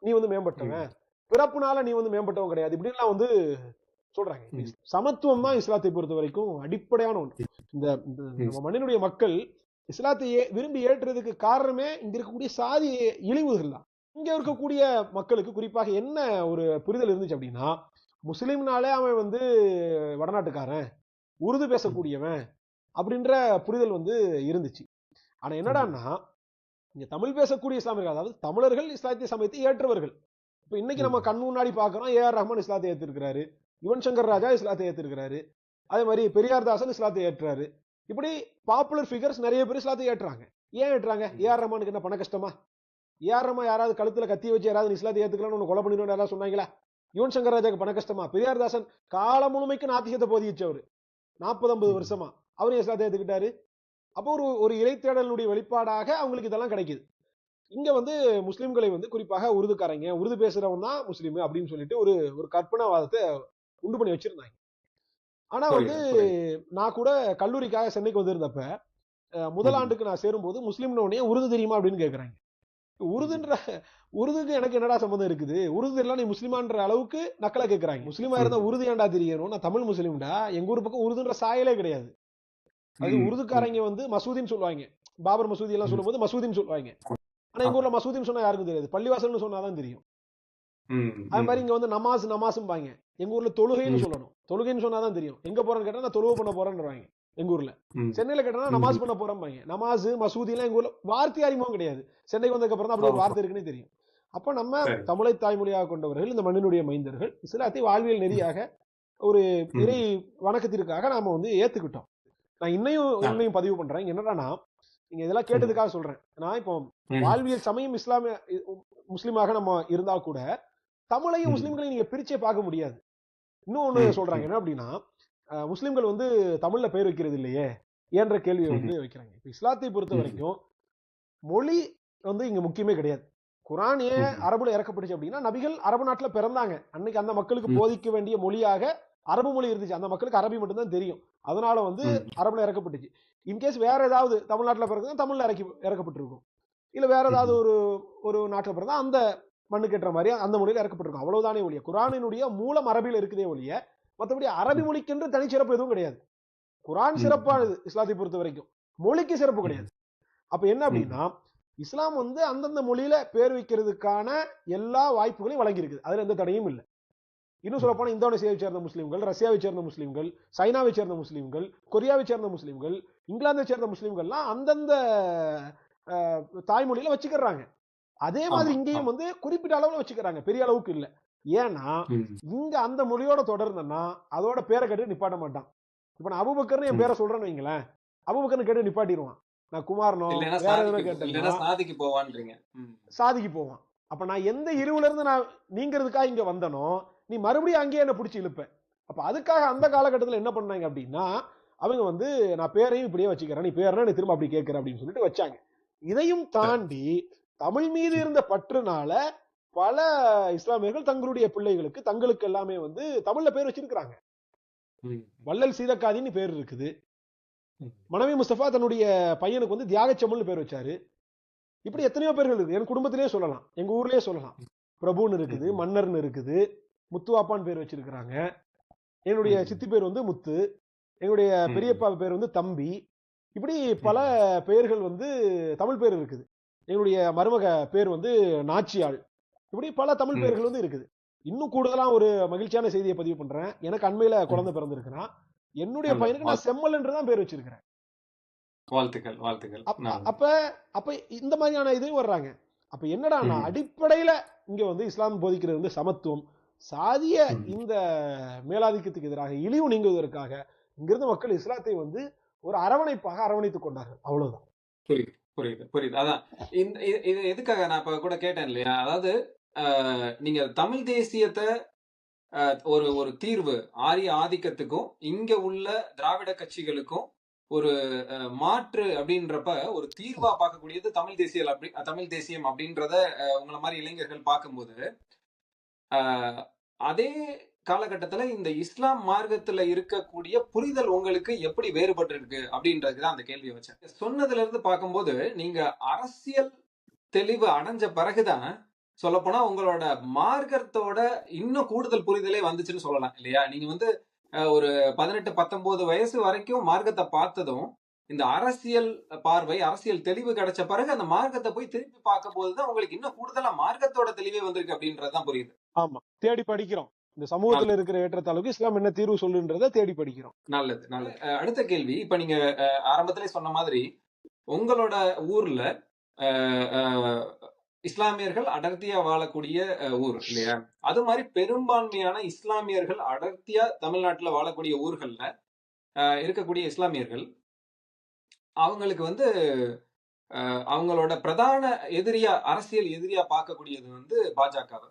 நீ வந்து மேம்பட்டவன், பிறப்புனால நீ வந்து மேம்பட்டவன் கிடையாது, இப்படின்லாம் வந்து சொல்றாங்க. சமத்துவம் தான் இஸ்லாத்தை பொறுத்த வரைக்கும் அடிப்படையான ஒன்று. இந்த நம்ம மண்ணினுடைய மக்கள் இஸ்லாத்தை விரும்பி ஏற்றுறதுக்கு காரணமே இங்க இருக்கக்கூடிய சாதி இழிவுகள் தான். இங்க இருக்கக்கூடிய மக்களுக்கு குறிப்பாக என்ன ஒரு புரிதல் இருந்துச்சு அப்படின்னா, முஸ்லிம்னாலே அவன் வந்து வடநாட்டுக்காரன், உருது பேசக்கூடியவன் அப்படின்ற புரிதல் வந்து இருந்துச்சு. ஆனா என்னடான்னா, இங்க தமிழ் பேசக்கூடிய இஸ்லாமியர்கள், அதாவது தமிழர்கள் இஸ்லாத்திய சமயத்தை ஏற்றவர்கள். இப்ப இன்னைக்கு நம்ம கண் முன்னாடி பாக்குறோம், ஏஆர் ரஹ்மான் இஸ்லாத்தை ஏற்றிருக்கிறாரு, யுவன் சங்கர் ராஜா இஸ்லாத்தை ஏற்றிருக்கிறாரு, அதே மாதிரி பெரியார் தாசன் இஸ்லாத்தை ஏற்றாரு. இப்படி பாப்புலர் ஃபிகர்ஸ் நிறைய பேர் இஸ்லாத்தை ஏற்றாங்க. ஏன் ஏற்றாங்க? ஏஆர் ரஹ்மானுக்கு என்ன பண கஷ்டமா? ஏஆர் ரஹ்மான் யாராவது கழுத்துல கத்தி வச்சு யாராவது இஸ்லாத்தை ஏத்துக்கலாம்னு கொலை பண்ணிடுவோம் யாராவது சொன்னாங்களா? யுவன் சங்கர் ராஜாக்கு பண கஷ்டமா? பெரியார் தாசன் காலம் முழுமைக்கு நாத்திகத்தை போதிச்சவர், 40-50 வருஷமா அவரும் இஸ்லாத்தை ஏத்துக்கிட்டாரு. அப்போ ஒரு இறைத்தேடலுடைய வெளிப்பாடாக அவங்களுக்கு இதெல்லாம் கிடைக்குது. இங்க வந்து முஸ்லிம்களை வந்து குறிப்பாக உருதுக்காரங்க, உருது பேசுறவன் தான் முஸ்லீம் அப்படின்னு சொல்லிட்டு ஒரு கற்பனாவாதத்தை உண்டு பண்ணி வச்சிருந்தாங்க. ஆனா வந்து நான் கூட கல்லூரிக்காக சென்னைக்கு வந்திருந்தப்ப முதல் ஆண்டுக்கு நான் சேரும்போது முஸ்லீம்னு உடனே உருது தெரியுமா அப்படின்னு கேட்கறாங்க. உருதுக்கு எனக்கு என்னடா சம்பந்தம் இருக்குது, உருது எல்லாம் நீ முஸ்லிமான்ற அளவுக்கு நக்கலா கேட்கறாங்க. முஸ்லீமா இருந்தா உருது ஏன்டா தெரியணும், நான் தமிழ் முஸ்லீம்டா, எங்க ஊர் பக்கம் உருதுன்ற சாயலே கிடையாது. அது உருதுக்காரங்க வந்து மசூதின்னு சொல்லுவாங்க, பாபர் மசூதி எல்லாம் சொல்லும்போது மசூதின்னு சொல்லுவாங்க. ஆனா எங்க ஊர்ல மசூதின்னு சொன்னா யாருக்கும் தெரியாது, பள்ளிவாசல்னு சொன்னாதான் தெரியும். அது மாதிரி இங்க வந்து நமாஸ்ம் பாங்க, எங்க ஊர்ல தொழுகைன்னு சொல்லணும், தொழுகைன்னு சொன்னாதான் தெரியும். எங்க போறேன்னு கேட்டா நான் தொழுகை பண்ண போறேன்னு எங்க ஊர்ல. சென்னையில கேட்டா நமாஸ் பண்ண போறேன், நமாஸ் மசூதி எல்லாம் எங்க ஊர்ல வார்த்தை அறிமுகம் கிடையாது. சென்னைக்கு வந்ததுக்கு அப்புறம் தான் அப்படி ஒரு வார்த்தை இருக்குன்னு தெரியும். அப்ப நம்ம தமிழை தாய்மொழியாக கொண்டவர்கள், இந்த மண்ணினுடைய மைந்தர்கள் இஸ்லாத்தை வாழ்வியல் நெறியாக ஒரு இறை வணக்கத்திற்காக நாம வந்து ஏத்துக்கிட்டோம். நான் இன்னையும் பதிவு பண்றேன். என்னன்னா, நீங்க இதெல்லாம் கேட்டதுக்காக சொல்றேன். நான் இப்போ வாழ்வியல் சமயம் இஸ்லாமிய முஸ்லீமாக நம்ம இருந்தா கூட தமிழையும் முஸ்லிம்களையும் நீங்க பிரிச்சே பார்க்க முடியாது. இன்னொன்னு சொல்றாங்க, என்ன அப்படின்னா, முஸ்லிம்கள் வந்து தமிழ்ல பெயர் வைக்கிறது இல்லையே என்ற கேள்வியை வந்து வைக்கிறாங்க. இப்ப இஸ்லாத்தை பொறுத்த வரைக்கும் மொழி வந்து இங்க முக்கியமே கிடையாது. குரான் ஏன் அரபுல இறக்கப்பட்டுச்சு அப்படின்னா, நபிகள் அரபு நாட்டுல பிறந்தாங்க, அன்னைக்கு அந்த மக்களுக்கு போதிக்க வேண்டிய மொழியாக அரபு மொழி இருந்துச்சு, அந்த மக்களுக்கு அரபி மட்டும்தான் தெரியும், அதனால வந்து அரபுல இறக்கப்பட்டுச்சு. இன்கேஸ் வேற ஏதாவது தமிழ்நாட்டுல பிறகு தமிழ்ல இறக்கப்பட்டிருக்கும், இல்ல வேற ஏதாவது ஒரு நாட்டுல பிறந்தா அந்த மண்ணுக்கு ஏற்ற மாதிரி அந்த மொழியில இறக்கப்பட்டிருக்கும், அவ்வளவுதானே ஒழிய குரானினுடைய மூலம் அரபில இருக்குதே ஒழிய மற்றபடி அரபி மொழிக்கென்று தனிச்சிறப்பு எதுவும் கிடையாது. குரான் சிறப்பானது இஸ்லாத்தை பொறுத்த வரைக்கும், மொழிக்கு சிறப்பு கிடையாது. அப்ப என்ன அப்படின்னா, இஸ்லாம் வந்து அந்தந்த மொழியில பேர் வைக்கிறதுக்கான எல்லா வாய்ப்புகளையும் வழங்கி இருக்குது, அதுல எந்த தடையும் இல்லை. இன்னும் சொல்ல போனா இந்தோனேசியாவை சேர்ந்த முஸ்லிம்கள், ரஷ்யாவை சேர்ந்த முஸ்லிம்கள், சைனாவை சேர்ந்த முஸ்லிம்கள், கொரியாவை சேர்ந்த முஸ்லிம்கள், இங்கிலாந்தை சேர்ந்த முஸ்லிம்கள்லாம் அந்தந்த தாய்மொழியில வச்சுக்கிறாங்க. அதே மாதிரி இங்கேயும் வந்து குறிப்பிட்ட அளவுல வச்சுக்கிறாங்க, பெரிய அளவுக்கு இல்ல. ஏன்னா இங்க அந்த மொழியோட தொடர்ந்தா அதோட பேரை கேட்டு நிப்பாட்ட மாட்டான். இப்ப நான் அபூபக்கர்னு என் பேரை சொல்றேன்னு வைங்களேன், அபூபக்கர்னு கேட்டு நிப்பாட்டிடுவான். நான் குமாரனோ வேற எதுவும் கேட்டேன் சாதிக்கு போவான். அப்ப நான் எந்த இருவுல இருந்து நான் நீங்கிறதுக்காக இங்க வந்தனோ, நீ மறுபடியும் அங்கேயே என்ன பிடிச்சி இழுப்ப. அப்ப அதுக்காக அந்த காலகட்டத்தில் என்ன பண்ணாங்க அப்படின்னா, அவங்க வந்து நான் பேரையும் இப்படியே வச்சுக்கிறேன், நீ பேரனா நீ திரும்ப அப்படி கேட்கிற அப்படின்னு சொல்லிட்டு வச்சாங்க. இதையும் தாண்டி தமிழ் மீது இருந்த பற்றுனால பல இஸ்லாமியர்கள் தங்களுடைய பிள்ளைகளுக்கு தங்களுக்கு எல்லாமே வந்து தமிழ்ல பேர் வச்சிருக்கிறாங்க. ம், வள்ளல் சீதக்காதின்னு பேர் இருக்குது. ம், மனைவி முஸ்தபா தன்னுடைய பையனுக்கு வந்து தியாகச்செம்மல்னு பேர் வச்சாரு. இப்படி எத்தனையோ பேர்கள் இருக்கு. என் குடும்பத்திலேயே சொல்லலாம், எங்க ஊர்லயே சொல்லலாம். பிரபுன்னு இருக்குது, ம், மன்னர்னு இருக்குது, முத்துவாப்பான்னு பேர் வச்சிருக்கிறாங்க. என்னுடைய ம், சித்தி பேர் வந்து முத்து, என்னுடைய ம், பெரியப்பா பேர் வந்து தம்பி. இப்படி பல ம், பெயர்கள் வந்து தமிழ் பேர் இருக்குது. என்னுடைய மருமக பேர் வந்து நாச்சியாள். இப்படி பல தமிழ் ம், பெயர்கள் வந்து இருக்குது. இன்னும் கூடுதலா ஒரு மகிழ்ச்சியான செய்தியை பதிவு பண்றேன். எனக்கு அண்மையில ம். குழந்தை பிறந்திருக்கிறான். என்னுடைய நல்லது. பையனுக்கு நான் செம்மல் என்று தான் பேர் வச்சிருக்கிறேன். வாழ்த்துக்கள், வாழ்த்துக்கள். நல்லது. அப்ப அப்ப இந்த மாதிரியான இதுவும் வர்றாங்க. அப்ப என்னடான்னா ம், அடிப்படையில இங்க வந்து இஸ்லாம் போதிக்கிறது வந்து சமத்துவம், சாதிய ம். இந்த மேலாதிக்கத்துக்கு எதிராக இழிவு நீங்குவதற்காக இங்கிருந்து மக்கள் இஸ்லாத்தை வந்து ஒரு அரவணைப்பாக அரவணைத்துக் கொண்டார்கள். அவ்வளவுதான். புரியுது, புரியுது, புரியுது. அதான் இது எதுக்காக நான் இப்ப கூட கேட்டேன் இல்லையா? அதாவது நீங்க தமிழ் தேசியத்த ஒரு ஒரு தீர்வு ஆரிய ஆதிக்கத்துக்கும் இங்க உள்ள திராவிட கட்சிகளுக்கும் ஒரு மாற்று அப்படின்றப்ப ஒரு தீர்வா பார்க்கக்கூடியது தமிழ் தேசியம் அப்படின்றத உங்களை மாதிரி இளைஞர்கள் பார்க்கும்போது அதே காலகட்டத்துல இந்த இஸ்லாம் மார்க்கத்துல இருக்கக்கூடிய புரிதல் உங்களுக்கு எப்படி வேறுபட்டு இருக்கு அப்படின்றதுதான் அந்த கேள்வியை வச்சேன். சொன்னதுல இருந்து பார்க்கும்போது நீங்க அரசியல் தெளிவு அடைஞ்ச பிறகுதான் சொல்லப்போனா உங்களோட மார்க்கத்தோட இன்னும் கூடுதல் புரிதலே வந்துச்சுன்னு சொல்லலாம் இல்லையா? நீங்க வந்து ஒரு 18, 19 வயசு வரைக்கும் மார்க்கத்தை பார்த்ததும் இந்த அரசியல் பார்வை அரசியல் தெளிவு கிடைச்ச பிறகு அந்த மார்க்கத்தை போய் திருப்பி பார்க்கும் போதுதான் உங்களுக்கு இன்னும் கூடுதலா மார்க்கத்தோட தெளிவே வந்திருக்கு அப்படின்றதுதான் புரியுது. ஆமா, தேடி படிக்கிறோம். இந்த சமூகத்துல இருக்கிற ஏற்றத்தாழ்வுக்கு இஸ்லாம் என்ன தீர்வு சொல்லுன்றதை தேடி படிக்கிறோம். நல்லது, நல்லது. அடுத்த கேள்வி, இப்ப நீங்க ஆரம்பத்திலே சொன்ன மாதிரி உங்களோட ஊர்ல இஸ்லாமியர்கள் அடர்த்தியா வாழக்கூடிய ஊர் இல்லையா? அது மாதிரி பெரும்பான்மையான இஸ்லாமியர்கள் அடர்த்தியா தமிழ்நாட்டுல வாழக்கூடிய ஊர்கள்ல இருக்கக்கூடிய இஸ்லாமியர்கள் அவங்களுக்கு வந்து அவங்களோட பிரதான எதிரியா அரசியல் எதிரியா பார்க்கக்கூடியது வந்து பாஜக.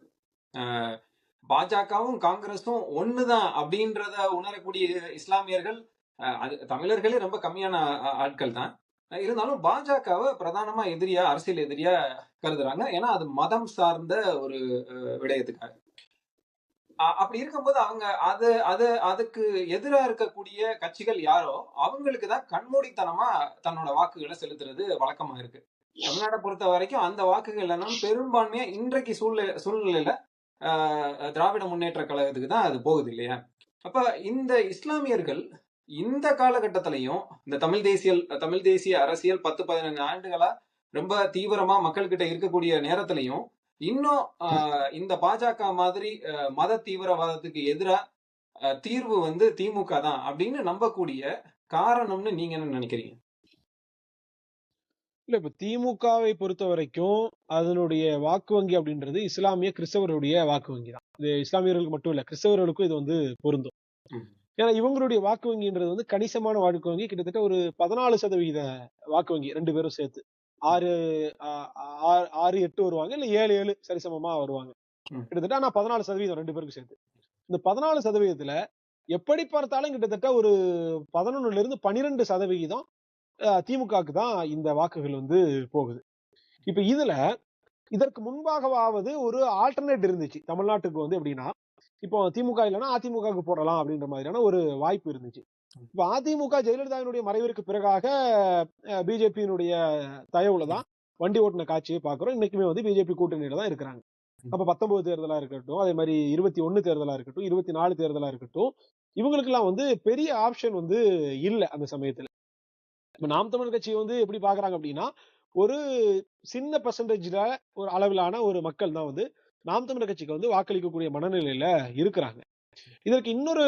பாஜகவும் காங்கிரஸும் ஒண்ணுதான் அப்படின்றத உணரக்கூடிய இஸ்லாமியர்கள் அது தமிழர்களே ரொம்ப கம்மியான ஆட்கள் தான். இருந்தாலும் பாஜகவை பிரதானமா எதிரியா அரசியல் எதிரியா கருதுறாங்க. ஏன்னா அது மதம் சார்ந்த ஒரு விடயத்துக்காக. அப்படி இருக்கும்போது அவங்க அதுக்கு எதிரா இருக்கக்கூடிய கட்சிகள் யாரோ அவங்களுக்கு தான் கண்மூடித்தனமா தன்னோட வாக்குகளை செலுத்துறது வழக்கமா இருக்கு. தமிழ்நாட்டை பொறுத்த வரைக்கும் அந்த வாக்குகள் என்னன்னா பெரும்பான்மையா இன்றைக்கு சூழ்நிலையில திராவிட முன்னேற்ற கழகத்துக்கு தான் அது போகுது இல்லையா? அப்ப இந்த இஸ்லாமியர்கள் இந்த காலகட்டத்திலையும் இந்த தமிழ் தேசிய அரசியல் 10-15 ஆண்டுகளா ரொம்ப தீவிரமா மக்கள் கிட்ட இருக்கக்கூடிய நேரத்திலையும் இன்னும் இந்த பாஜக மாதிரி மத தீவிரவாதத்துக்கு எதிரா தீர்வு வந்து திமுக தான் அப்படின்னு நம்பக்கூடிய காரணம்னு நீங்க என்ன நினைக்கிறீங்க? இல்ல, இப்ப திமுகவை பொறுத்த வரைக்கும் அதனுடைய வாக்கு வங்கி அப்படின்றது இஸ்லாமிய கிறிஸ்தவர்களுடைய வாக்கு வங்கி தான். இது இஸ்லாமியர்களுக்கு மட்டும் இல்ல, கிறிஸ்தவர்களுக்கும் இது வந்து பொருந்தும். ஏன்னா இவங்களுடைய வாக்கு வங்கின்றது வந்து கணிசமான வாக்கு வங்கி, கிட்டத்தட்ட ஒரு 14% வாக்கு வங்கி, 2 பேரும் சேர்த்து 6-8 வருவாங்க, இல்ல 7-7 சரிசமமா வருவாங்க கிட்டத்தட்ட. ஆனா 14% 2 பேருக்கும் சேர்த்து. இந்த 14%த்துல எப்படி பார்த்தாலும் கிட்டத்தட்ட ஒரு 11-12% திமுகவுக்கு தான் இந்த வாக்குகள் வந்து போகுது. இப்ப இதற்கு முன்பாகவாவது ஒரு ஆல்டர்னேட் இருந்துச்சு தமிழ்நாட்டுக்கு வந்து. எப்படின்னா, இப்போ திமுக இல்லைன்னா அதிமுகவுக்கு போடலாம் அப்படின்ற மாதிரியான ஒரு வாய்ப்பு இருந்துச்சு. இப்ப அதிமுக ஜெயலலிதாவினுடைய மறைவிற்கு பிறகாக பிஜேபியினுடைய தயவுல தான் வண்டி ஓட்டின காட்சியை பாக்குறோம். இன்னைக்குமே வந்து பிஜேபி கூட்டணியில தான் இருக்கிறாங்க. அப்ப 19 தேர்தலா இருக்கட்டும், அதே மாதிரி 21 தேர்தலா இருக்கட்டும், 24 தேர்தலா இருக்கட்டும், இவங்களுக்கு எல்லாம் வந்து பெரிய ஆப்ஷன் வந்து இல்ல அந்த சமயத்துல. இப்ப நாம் தமிழர் கட்சி வந்து எப்படி பாக்குறாங்க அப்படின்னா, ஒரு சின்ன பெர்சன்டேஜ்ல ஒரு அளவிலான ஒரு மக்கள் தான் வந்து நாம் தமிழர் கட்சிக்கு வந்து வாக்களிக்கக்கூடிய மனநிலையில இருக்கிறாங்க. இதற்கு இன்னொரு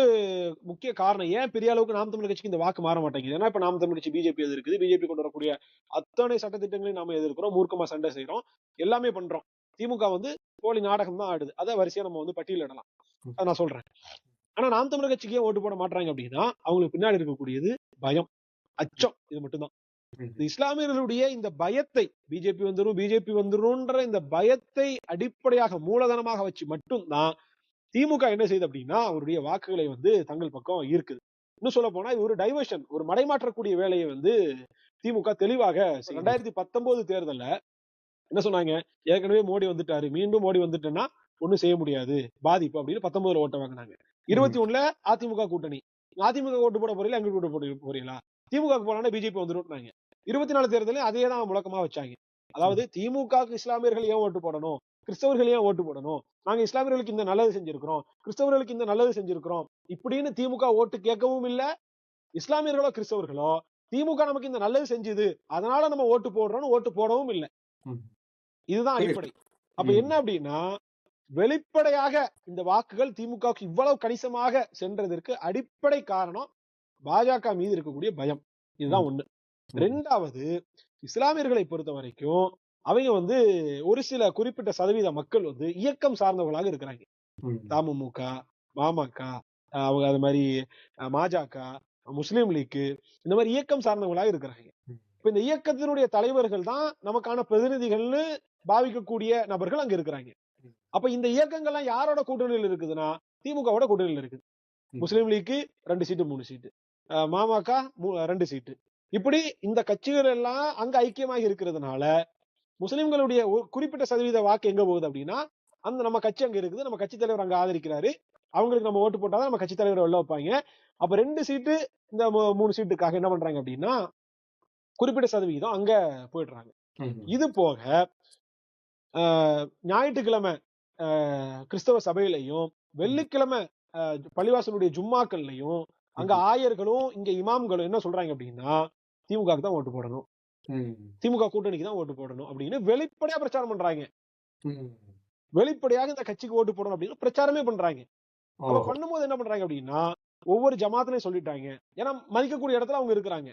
முக்கிய காரணம், ஏன் பெரிய அளவுக்கு நாம் தமிழர் கட்சிக்கு இந்த வாக்கு மாற மாட்டேங்குது? ஏன்னா இப்ப நாம் தமிழர் கட்சி பிஜேபி எதிர்க்குது, பிஜேபி கொண்டு வரக்கூடிய அத்தனை சட்டத்திட்டங்களையும் நாம எதிர்க்கிறோம், மூர்க்கமா சண்டை செய்யறோம், எல்லாமே பண்றோம். திமுக வந்து போலி நாடகம் தான் ஆடுது. அதை வரிசையா நம்ம வந்து பட்டியலிடலாம், அதை நான் சொல்றேன். ஆனா நாம் தமிழர் கட்சிக்கு ஏன் ஓட்டு போட மாட்டாங்க அப்படின்னா, அவங்களுக்கு பின்னாடி இருக்கக்கூடியது பயம், அச்சம், இது மட்டும்தான். இஸ்லாமியர்களுடைய இந்த பயத்தை பிஜேபி வந்துரும்ன்ற இந்த பயத்தை அடிப்படையாக மூலதனமாக வச்சு மட்டும்தான் திமுக என்ன செய்யுது அப்படின்னா அவருடைய வாக்குகளை வந்து தங்கள் பக்கம் இருக்குது. இன்னும் சொல்ல போனா இது ஒரு டைவர்ஷன், ஒரு மடைமாற்றக்கூடிய வேலையை வந்து திமுக தெளிவாக 2019 தேர்தல்ல என்ன சொன்னாங்க, ஏற்கனவே மோடி வந்துட்டாரு, மீண்டும் மோடி வந்துட்டேன்னா ஒண்ணும் செய்ய முடியாது, பாதிப்பு அப்படின்னு 19 ஓட்ட வாங்கினாங்க. 21 அதிமுக கூட்டணி, அதிமுக ஓட்டு போட போறீங்களா, எங்களுக்கு ஓட்டு போட போறீங்களா, திமுக போனா பிஜேபி வந்துருந்தாங்க. 24 தேர்தலையும் அதே தான் முழக்கமா வச்சாங்க. அதாவது திமுகவுக்கு இஸ்லாமியர்கள் ஏன் ஓட்டு போடணும், கிறிஸ்தவர்கள் ஏன் ஓட்டு போடணும், நாங்க இஸ்லாமியர்களுக்கு இந்த நல்லது செஞ்சிருக்கிறோம், கிறிஸ்தவர்களுக்கு இந்த நல்லது செஞ்சிருக்கிறோம் இப்படின்னு திமுக ஓட்டு கேட்கவும் இல்ல. இஸ்லாமியர்களோ கிறிஸ்தவர்களோ திமுக நமக்கு இந்த நல்லது செஞ்சது அதனால நம்ம ஓட்டு போடுறோம்னு ஓட்டு போடவும் இல்லை. இதுதான் அடிப்படை. அப்ப என்ன அப்படின்னா, வெளிப்படையாக இந்த வாக்குகள் திமுகவுக்கு இவ்வளவு கணிசமாக சென்றதற்கு அடிப்படை காரணம் பாஜக மீது இருக்கக்கூடிய பயம். இதுதான் ஒண்ணு. ரெண்டாவது, இஸ்லாமியர்களை பொறுத்த வரைக்கும் அவங்க வந்து ஒரு சில குறிப்பிட்ட சதவீத மக்கள் வந்து இயக்கம் சார்ந்தவர்களாக இருக்கிறாங்க. தமுமுக, பாமக, அவங்க அது மாதிரி மாஜக, முஸ்லீம் லீக், இந்த மாதிரி இயக்கம் சார்ந்தவர்களாக இருக்கிறாங்க. இப்ப இந்த இயக்கத்தினுடைய தலைவர்கள் தான் நமக்கான பிரதிநிதிகள்னு பாவிக்கக்கூடிய நபர்கள் அங்க இருக்கிறாங்க. அப்ப இந்த இயக்கங்கள்லாம் யாரோட கூட்டணியில் இருக்குதுன்னா திமுகவோட கூட்டணியில் இருக்குது. முஸ்லீம் லீக் 2 சீட்டு 3 சீட்டு, மாமக 2 சீட்டு, இப்படி இந்த கட்சிகள் எல்லாம் அங்க ஐக்கியமாக இருக்கிறதுனால முஸ்லிம்களுடைய குறிப்பிட்ட சதவீத வாக்கு எங்க போகுது அப்படின்னா, அந்த நம்ம கட்சி அங்க இருக்குது, நம்ம கட்சி தலைவர் அங்க ஆதரிக்கிறாரு, அவங்களுக்கு நம்ம ஓட்டு போட்டாதான் நம்ம கட்சி தலைவரை வெளில வைப்பாங்க. அப்ப 2 சீட்டு இந்த 3 சீட்டுக்காக என்ன பண்றாங்க அப்படின்னா குறிப்பிட்ட சதவீதம் அங்க போயிடுறாங்க. இது போக ஞாயிற்றுக்கிழமை கிறிஸ்தவ சபையிலையும் வெள்ளிக்கிழமை பள்ளிவாசலுடைய ஜும்மாக்கள்லையும் அங்க ஆயர்களும் இங்க இமாம்களும் என்ன சொல்றாங்க அப்படின்னா திமுகவுக்கு தான் ஓட்டு போடணும், திமுக கூட்டணிக்கு தான் ஓட்டு போடணும் அப்படின்னு வெளிப்படையா பிரச்சாரம் பண்றாங்க. வெளிப்படையாக இந்த கட்சிக்கு ஓட்டு போடணும் அப்படின்னு பிரச்சாரமே பண்றாங்க. அப்ப பண்ணும்போது என்ன பண்றாங்க அப்படின்னா ஒவ்வொரு ஜமாத்திலையும் சொல்லிட்டாங்க. ஏன்னா மதிக்கக்கூடிய இடத்துல அவங்க இருக்கிறாங்க.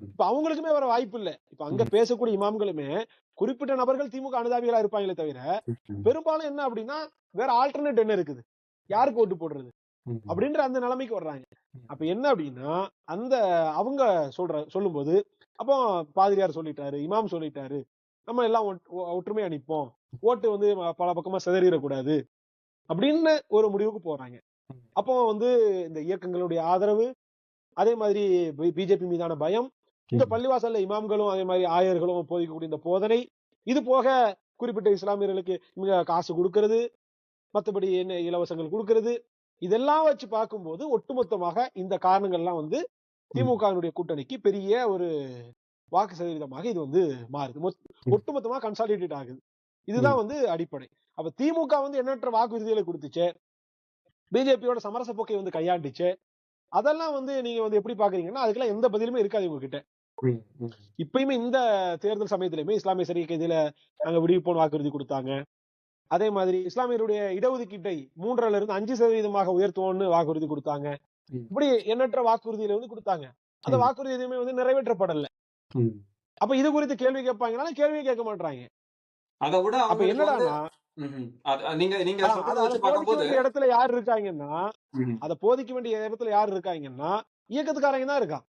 இப்ப அவங்களுக்குமே வர வாய்ப்பு இல்ல. இப்ப அங்க பேசக்கூடிய இமாம்களுமே குறிப்பிட்ட நபர்கள் திமுக அனுதாபிகளா இருப்பாங்களே தவிர பெரும்பாலும் என்ன அப்படின்னா வேற ஆல்டர்னேட் என்ன இருக்குது, யாருக்கு ஓட்டு போடுறது அப்படின்ற அந்த நிலைமைக்கு வர்றாங்க. அப்ப என்ன அப்படின்னா அந்த அவங்க சொல்லும்போது அப்போ பாதிரியார் சொல்லிட்டாரு, இமாம் சொல்லிட்டாரு, நம்ம எல்லாம் ஒற்றுமையா நிற்போம், ஓட்டு வந்து பல பக்கமா சிதறிடக்கூடாது அப்படின்னு ஒரு முடிவுக்கு போறாங்க. அப்போ வந்து இந்த இயக்கங்களுடைய ஆதரவு, அதே மாதிரி பிஜேபி மீதான பயம், இந்த பள்ளிவாசல்ல இமாம்களும் அதே மாதிரி ஆயர்களும் போதிக்கக்கூடிய இந்த போதனை, இது போக குறிப்பிட்ட இஸ்லாமியர்களுக்கு காசு கொடுக்கிறது, மற்றபடி என்ன இலவசங்கள் கொடுக்கிறது, இதெல்லாம் வச்சு பார்க்கும்போது ஒட்டுமொத்தமாக இந்த காரணங்கள்லாம் வந்து திமுகவினுடைய கூட்டணிக்கு பெரிய ஒரு வாக்கு சதவீதமாக இது வந்து மாறுது, ஒட்டுமொத்தமாக கன்சாலிடேட் ஆகுது. இதுதான் வந்து அடிப்படை. அப்ப திமுக வந்து எண்ணற்ற வாக்குறுதிகளை கொடுத்துச்சு, பிஜேபியோட சமரச போக்கை வந்து கையாண்டுச்சு, அதெல்லாம் வந்து நீங்க வந்து எப்படி பாக்குறீங்கன்னா அதுக்கெல்லாம் எந்த பதிலுமே இருக்காது உங்ககிட்ட. இப்பயுமே இந்த தேர்தல் சமயத்திலுமே இஸ்லாமிய சரி கைதியில நாங்க விடுவிப்போம் வாக்குறுதி கொடுத்தாங்க. அதே மாதிரி இஸ்லாமியருடைய இடஒதுக்கீட்டை 3% 5% உயர்த்துவோம்னு வாக்குறுதி கொடுத்தாங்க. இப்படி எண்ணற்ற வாக்குறுதியில வந்து கொடுத்தாங்க. அந்த வாக்குறுதி எதுவுமே வந்து நிறைவேற்றப்படல. அப்ப இது குறித்து கேள்வி கேட்பாங்கன்னா கேள்வியே கேட்க மாட்டாங்க. அதை விட அப்ப என்னடானா இடத்துல யாரு இருக்காங்கன்னா அதை போதிக்க வேண்டிய இடத்துல யாரு இருக்காங்கன்னா இயக்கத்துக்காரங்க தான் இருக்கான்.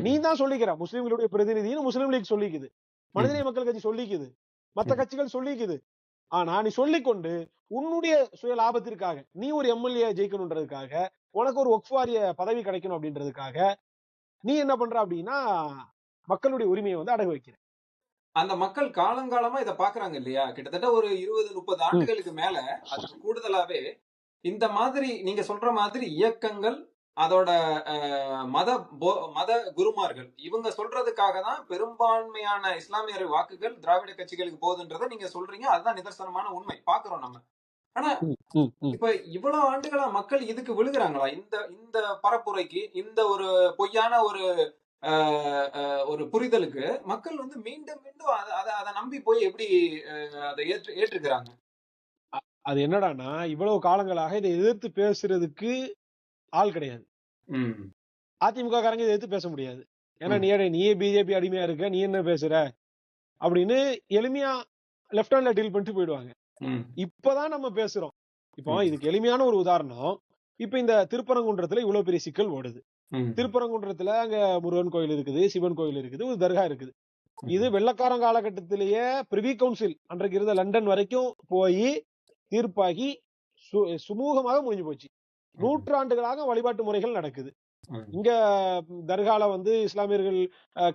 நீ தான் சொல்லிக்கிற முஸ்லிம்களுடைய பிரதிநிதின்னு முஸ்லீம் லீக் சொல்லிக்குது, மனிதநேய மக்கள் கட்சி சொல்லிக்குது, மற்ற கட்சிகள் சொல்லிக்குது. ஆனா நீ சொல்லிக்கொண்டு உன்னுடைய சுய லாபத்திற்காக நீ ஒரு எம்எல்ஏ ஜெயிக்கணும்ன்றதுக்காக, உனக்கு ஒரு வக்ஃப் வாரிய பதவி கிடைக்கணும் அப்படின்றதுக்காக நீ என்ன பண்ற அப்படின்னா மக்களுடைய உரிமையை வந்து அடகு வைக்கிற. அந்த மக்கள் காலங்காலமா இதை பாக்குறாங்க இல்லையா, கிட்டத்தட்ட ஒரு 20-30 ஆண்டுகளுக்கு மேல, அதுக்கு கூடுதலாவே இந்த மாதிரி நீங்க சொல்ற மாதிரி இயக்கங்கள், அதோட மத குருமார்கள் இவங்க சொல்றதுக்காக தான் பெரும்பான்மையான இஸ்லாமியர் வாக்குகள் திராவிட கட்சிகளுக்கு போகுதுன்றதை நீங்க சொல்றீங்க. அதுதான் நிதர்சனமான உண்மை, பாக்குறோம் நம்ம. ஆனா இப்ப இவ்வளவு ஆண்டுகளா மக்கள் இதுக்கு விழுகிறாங்களா? இந்த பரப்புரைக்கு, இந்த ஒரு பொய்யான ஒரு புரிதலுக்கு மக்கள் வந்து மீண்டும் மீண்டும் அதை நம்பி போய் எப்படி அதை ஏற்றுக்கிறாங்க? அது என்னடானா இவ்வளவு காலங்களாக இதை எதிர்த்து பேசுறதுக்கு ஆள் கிடையாது. அதிமுக காரங்க இதை எதிர்த்து பேச முடியாது. ஏன்னா நீயே பிஜேபி அடிமையா இருக்க, நீ என்ன பேசுற அப்படின்னு எளிமையா லெப்ட் ஹேண்ட்ல டீல் பண்ணிட்டு போயிடுவாங்க. இப்பதான் நம்ம பேசுறோம். இப்போ இதுக்கு எளிமையான ஒரு உதாரணம், இப்ப இந்த திருப்பரங்குன்றத்துல இவ்வளவு பெரிய சிக்கல் ஓடுது. திருப்பரங்குன்றத்துல அங்க முருகன் கோயில் இருக்குது, சிவன் கோயில் இருக்குது, ஒரு தர்கா இருக்குது. இது வெள்ளக்காரன் காலகட்டத்திலேயே பிரிவி கவுன்சில் அன்றைக்கு இருந்த லண்டன் வரைக்கும் போய் தீர்ப்பாகி சுமூகமாக முடிஞ்சு போச்சு. நூற்றாண்டுகளாக வழிபாட்டு முறைகள் நடக்குது. இங்க தர்கால வந்து இஸ்லாமியர்கள்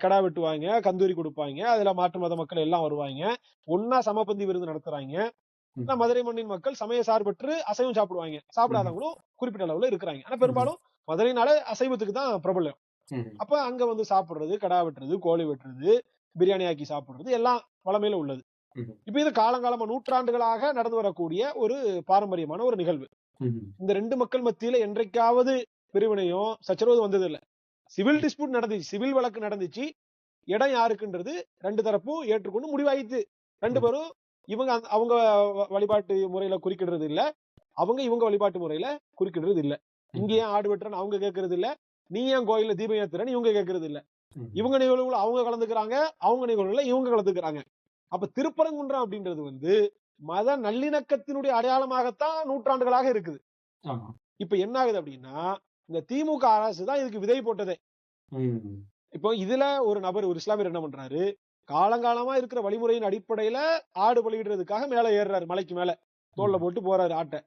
கடா வெட்டுவாங்க, கந்தூரி கொடுப்பாங்க, அதுல மாற்று மத மக்கள் எல்லாம் வருவாங்க, ஒன்னா சமபந்தி விருந்து நடத்துறாங்க. மதுரை மண்ணின் மக்கள் சமய சார்பற்று அசைவம் சாப்பிடுவாங்க, சாப்பிடாதவங்களும் குறிப்பிட்ட அளவுல இருக்கிறாங்க. ஆனா பெரும்பாலும் மதுரைனாலே அசைவத்துக்கு தான் பிரபலம். அப்ப அங்க வந்து சாப்பிடுறது, கடா வெட்டுறது, கோழி வெட்டுறது, பிரியாணி ஆக்கி சாப்பிடுறது எல்லாம் வளமையில உள்ளது. இப்ப இது காலங்காலமா நூற்றாண்டுகளாக நடந்து வரக்கூடிய ஒரு பாரம்பரியமான ஒரு நிகழ்வு. இந்த ரெண்டு மக்கள் மத்தியில என்றைக்காவது பிரிவினையோ சச்சரவு வந்தது இல்ல. சிவில் டிஸ்பியூட் நடந்துச்சு, சிவில் வழக்கு நடந்துச்சு. இடம் யாருக்குன்றது ரெண்டு தரப்பும் ஏற்றுக்கொண்டு முடிவாயிட்டு. ரெண்டு பேரும் இவங்க அவங்க வழிபாட்டு முறையில குறுக்கிடுறது இல்ல, அவங்க இவங்க வழிபாட்டு முறையில குறுக்கிடுறது இல்ல. இங்க ஏன் ஆடு வெட்டுறன்னு அவங்க கேட்கறது இல்ல, நீ ஏன் கோயில்ல தீபம் ஏத்துறன்னு இவங்க கேட்கறது இல்ல. இவங்க நிகழ்வுல அவங்க கலந்துக்கிறாங்க, அவங்க நிகழ்வுல இவங்க கலந்துக்கிறாங்க. அப்ப திருப்பரங்குன்றம் அப்படின்றது வந்து மத நல்லிணக்கத்தினுடைய அடையாளமாகத்தான் நூற்றாண்டுகளாக இருக்குது. இப்ப என்ன ஆகுது அப்படின்னா, இந்த திமுக அரசு தான் இதுக்கு விதை போட்டதே. இப்போ இதுல ஒரு நபர், ஒரு இஸ்லாமியர் என்ன பண்றாரு, காலங்காலமா இருக்கிற வழிமுறையின் அடிப்படையில ஆடு பலியிடுறதுக்காக மேல ஏறுறாரு, மலைக்கு மேல தோல்ல போட்டு போறாரு ஆட்டை.